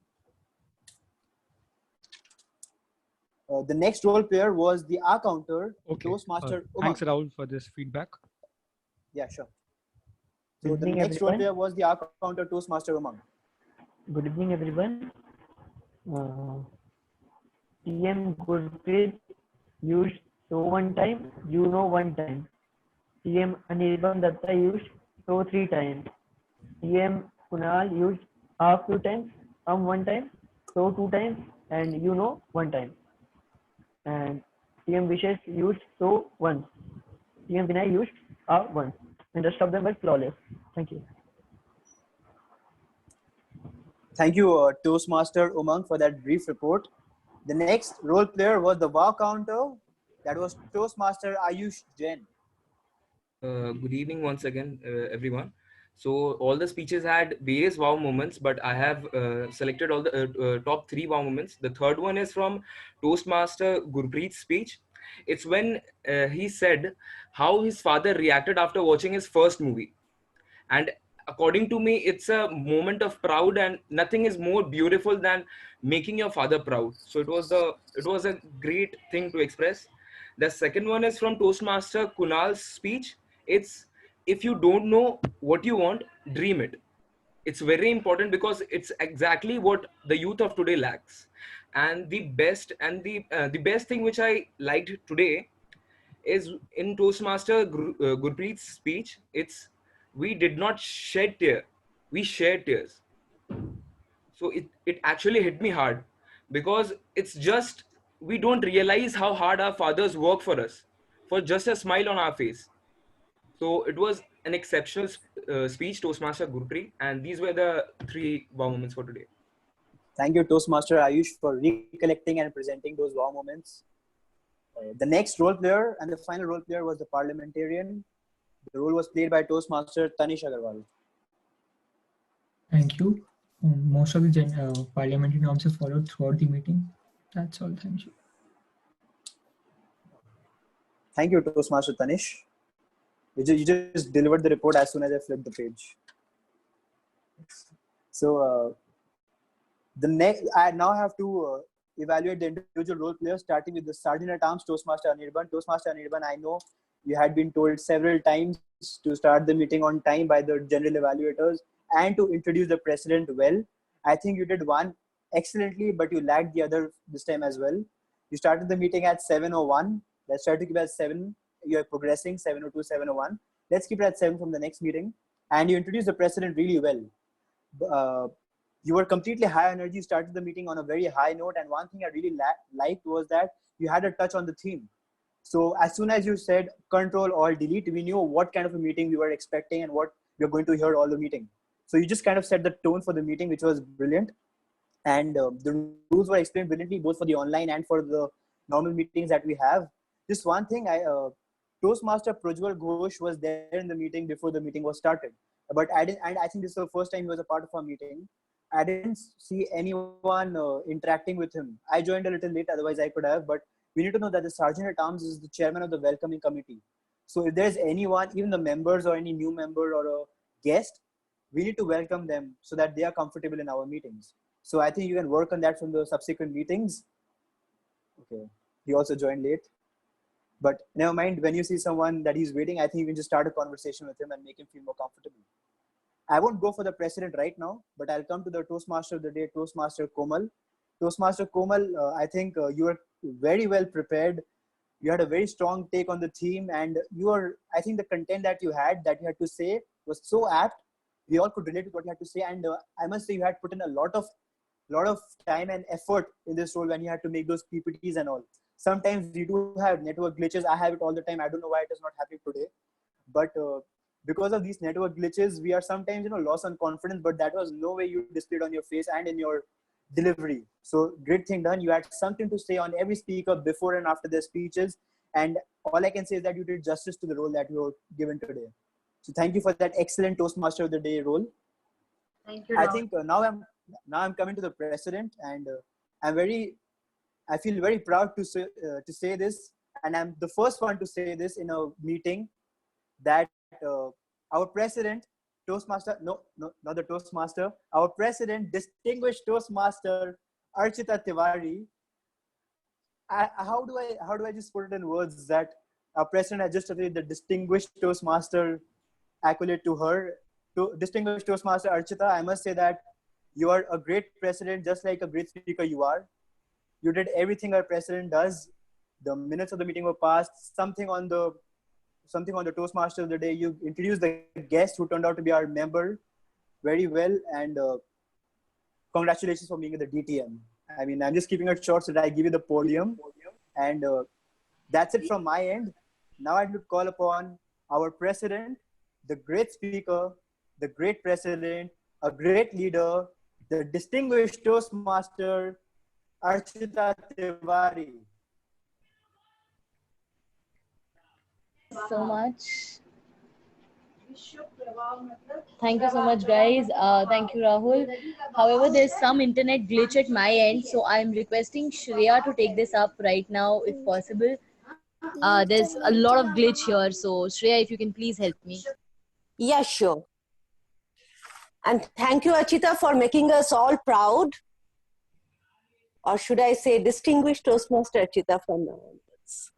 The next role player was the R counter, Okay. Toastmaster Thanks, Umang. Rahul, for this feedback. Yeah, sure. Good So the evening, next role everyone. player was the R counter, Toastmaster Umang. Good evening, everyone. Uh, TM Gurpreet used so one time, you know one time. TM Anirban Datta used so three times. TM Kunal used half two times, one time, so two times, and you know one time. And TM Vishesh used so once. TM Vinay used once. And rest of them were flawless. Thank you. Thank you, Toastmaster Umang, for that brief report. The next role player was the wow counter. That was Toastmaster Ayush Jain. Good evening once again, everyone. So all the speeches had various wow moments, but I have selected all the top three wow moments. The third one is from Toastmaster Gurpreet's speech. It's when he said how his father reacted after watching his first movie. And according to me, it's a moment of proud, and nothing is more beautiful than making your father proud. So it was a great thing to express. The second one is from Toastmaster Kunal's speech. It's, if you don't know what you want, dream it. It's very important because it's exactly what the youth of today lacks. And the best thing which I liked today is in Toastmaster Gurpreet's speech. It's, we did not shed tear, we shared tears. So it actually hit me hard, because it's just, we don't realize how hard our fathers work for us, for just a smile on our face. So it was an exceptional speech, Toastmaster Gurpreet, and these were the three wow moments for today. Thank you, Toastmaster Ayush, for recollecting and presenting those wow moments. The next role player and the final role player was the parliamentarian. The role was played by Toastmaster Tanish Agarwal. Thank you. Most of the parliamentary norms are followed throughout the meeting. That's all. Thank you. Thank you, Toastmaster Tanish. You just delivered the report as soon as I flipped the page. So I now have to evaluate the individual role players, starting with the Sergeant at Arms, Toastmaster Anirban. Toastmaster Anirban, I know you had been told several times to start the meeting on time by the general evaluators and to introduce the president well. I think you did one excellently, but you lagged the other this time as well. You started the meeting at 7:01. Let's try to keep it at 7. You're progressing 7:02, 7:01. Let's keep it at 7 from the next meeting. And you introduced the president really well. You were completely high energy, started the meeting on a very high note. And one thing I really liked was that you had a touch on the theme. So as soon as you said Control Alt Delete, we knew what kind of a meeting we were expecting and what we are going to hear all the meeting. So you just kind of set the tone for the meeting, which was brilliant. And the rules were explained brilliantly, both for the online and for the normal meetings that we have. Just one thing, Toastmaster Prajwal Ghosh was there in the meeting before the meeting was started. But I didn't, and I think this is the first time he was a part of our meeting. I didn't see anyone interacting with him. I joined a little late, otherwise I could have. But we need to know that the Sergeant at Arms is the chairman of the welcoming committee. So if there's anyone, even the members or any new member or a guest, we need to welcome them so that they are comfortable in our meetings. So I think you can work on that from the subsequent meetings. Okay, he also joined late. But never mind, when you see someone that he's waiting, I think you can just start a conversation with him and make him feel more comfortable. I won't go for the president right now, but I'll come to the Toastmaster of the day, Toastmaster Komal. Toastmaster Komal, I think you were very well prepared. You had a very strong take on the theme, and I think the content that you had to say was so apt. We all could relate to what you had to say, and I must say you had put in a lot of time and effort in this role when you had to make those PPTs and all. Sometimes we do have network glitches. I have it all the time. I don't know why it is not happening today, but because of these network glitches, we are sometimes lost on confidence. But that was no way you displayed on your face and in your delivery. So great thing done. You had something to say on every speaker before and after their speeches, and all I can say is that you did justice to the role that you were given today. So thank you for that excellent Toastmaster of the Day role. Thank you, I Rahul. think now I'm coming to the president, and I feel very proud to say this, and I'm the first one to say this in a meeting, that our president, Toastmaster, no, not the Toastmaster, our president, distinguished Toastmaster Archita Tiwari, how do I just put it in words that our president has just received the distinguished Toastmaster accolade to her. To distinguished Toastmaster Archita, I must say that you are a great president, just like a great speaker you are. You did everything our president does. The minutes of the meeting were passed. Something on the Toastmaster of the day. You introduced the guest who turned out to be our member very well, and congratulations for being in the DTM. I mean, I'm just keeping it short so that I give you the podium, and that's it from my end. Now I'd like to call upon our president, the great speaker, the great president, a great leader, the distinguished Toastmaster, Archita Tiwari. So much. Thank you so much, guys. Thank you, Rahul. However, there's some internet glitch at my end, so I'm requesting Shreya to take this up right now, if possible. There's a lot of glitch here, so Shreya, if you can please help me. Yeah, sure. And thank you, Archita, for making us all proud. Or should I say distinguished Toastmaster Archita from now onwards.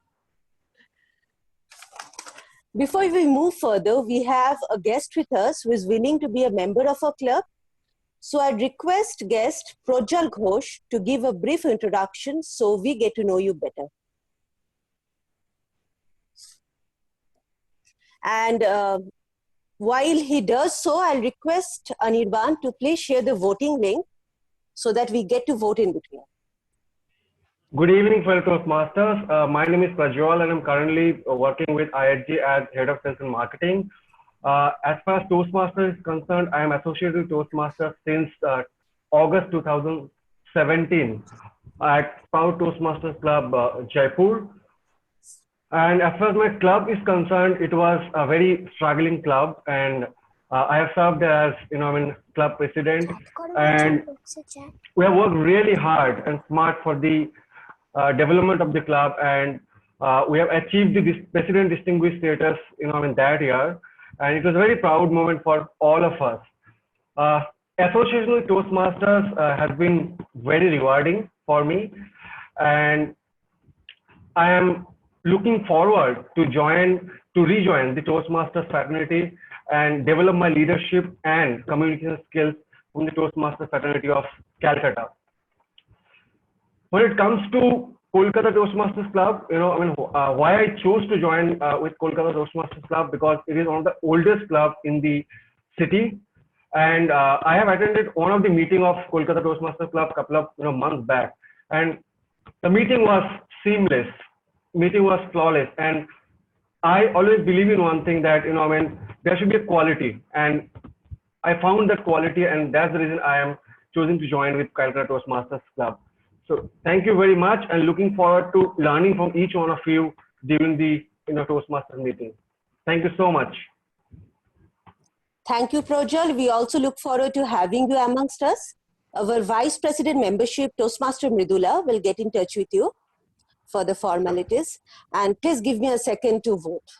Before we move further, we have a guest with us who is willing to be a member of our club. So I'd request guest Projal Ghosh to give a brief introduction so we get to know you better. And while he does so, I'll request Anirban to please share the voting link so that we get to vote in between. Good evening, fellow Toastmasters. My name is Prajwal and I'm currently working with IHG as Head of Sales and Marketing. As far as Toastmasters is concerned, I am associated with Toastmasters since August 2017 at Proud Toastmasters Club, Jaipur. And as far as my club is concerned, it was a very struggling club, and I have served as club president, and we have worked really hard and smart for the development of the club, and we have achieved the president distinguished status in that year, and it was a very proud moment for all of us. Association with Toastmasters has been very rewarding for me, and I am looking forward to rejoin the Toastmasters fraternity and develop my leadership and communication skills from the Toastmasters fraternity of Calcutta. When it comes to Kolkata Toastmasters Club, why I chose to join with Kolkata Toastmasters Club, because it is one of the oldest clubs in the city, and I have attended one of the meeting of Kolkata Toastmasters Club a couple of months back, and the meeting was seamless. Meeting was flawless, and I always believe in one thing, that there should be a quality, and I found that quality, and that's the reason I am choosing to join with Calcutta Toastmasters Club. So thank you very much, and looking forward to learning from each one of you during the Toastmasters meeting. Thank you so much. Thank you, Projal. We also look forward to having you amongst us. Our Vice President membership, Toastmaster Mridula, will get in touch with you for the formalities, and please give me a second to vote.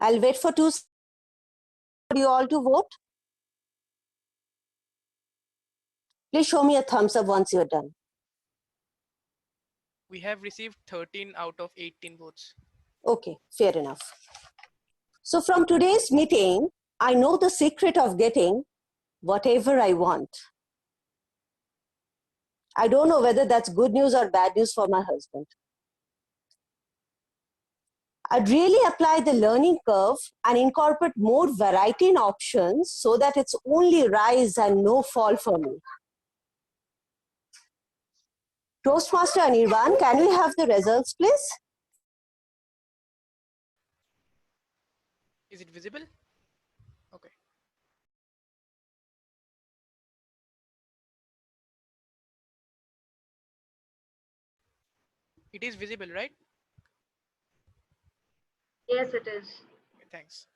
I'll wait for you all to vote. Please show me a thumbs up once you're done. We have received 13 out of 18 votes. Okay, fair enough. So from today's meeting, I know the secret of getting whatever I want. I don't know whether that's good news or bad news for my husband. I'd really apply the learning curve and incorporate more variety in options so that it's only rise and no fall for me. Toastmaster Anirban, can we have the results, please? Is it visible? Okay. It is visible, right? Yes, it is. Thanks.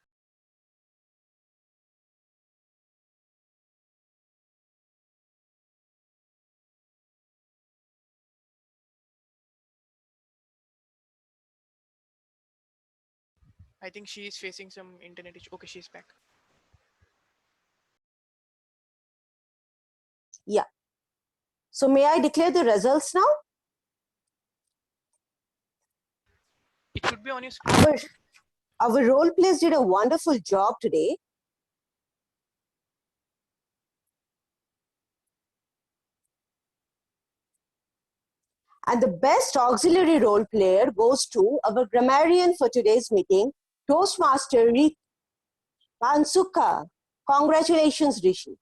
I think she is facing some internet issue. Okay, she's back. Yeah. So may I declare the results now? It should be on your screen. Our role plays did a wonderful job today. And the best auxiliary role player goes to our grammarian for today's meeting, Toastmaster Mansuka. Congratulations, Rishi.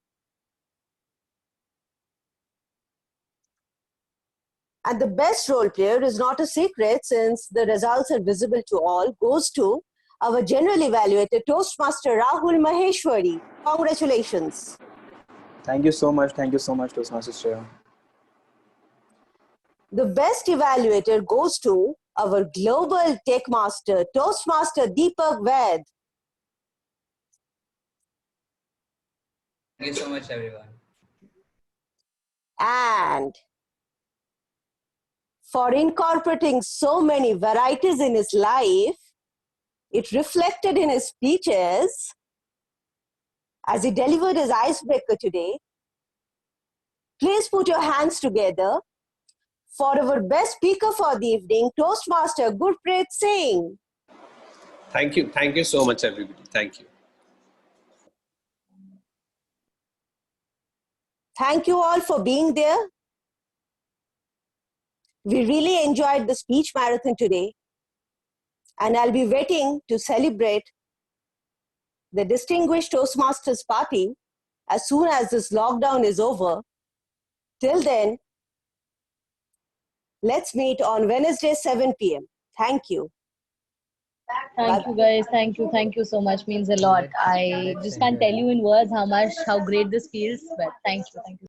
And the best role player is not a secret since the results are visible to all, goes to our general evaluator, Toastmaster Rahul Maheshwari. Congratulations. Thank you so much. Thank you so much, Toastmaster Shreya. The best evaluator goes to our global tech master, Toastmaster Deepak Ved. Thank you so much, everyone. And for incorporating so many varieties in his life, it reflected in his speeches as he delivered his icebreaker today. Please put your hands together for our best speaker for the evening, Toastmaster Gurpreet Singh. Thank you. Thank you so much, everybody. Thank you. Thank you all for being there. We really enjoyed the speech marathon today, and I'll be waiting to celebrate the distinguished Toastmasters party as soon as this lockdown is over. Till then, let's meet on Wednesday, 7 p.m. Thank you. Thank you guys. Thank you so much. Means a lot. I just can't tell you in words how great this feels. But thank you.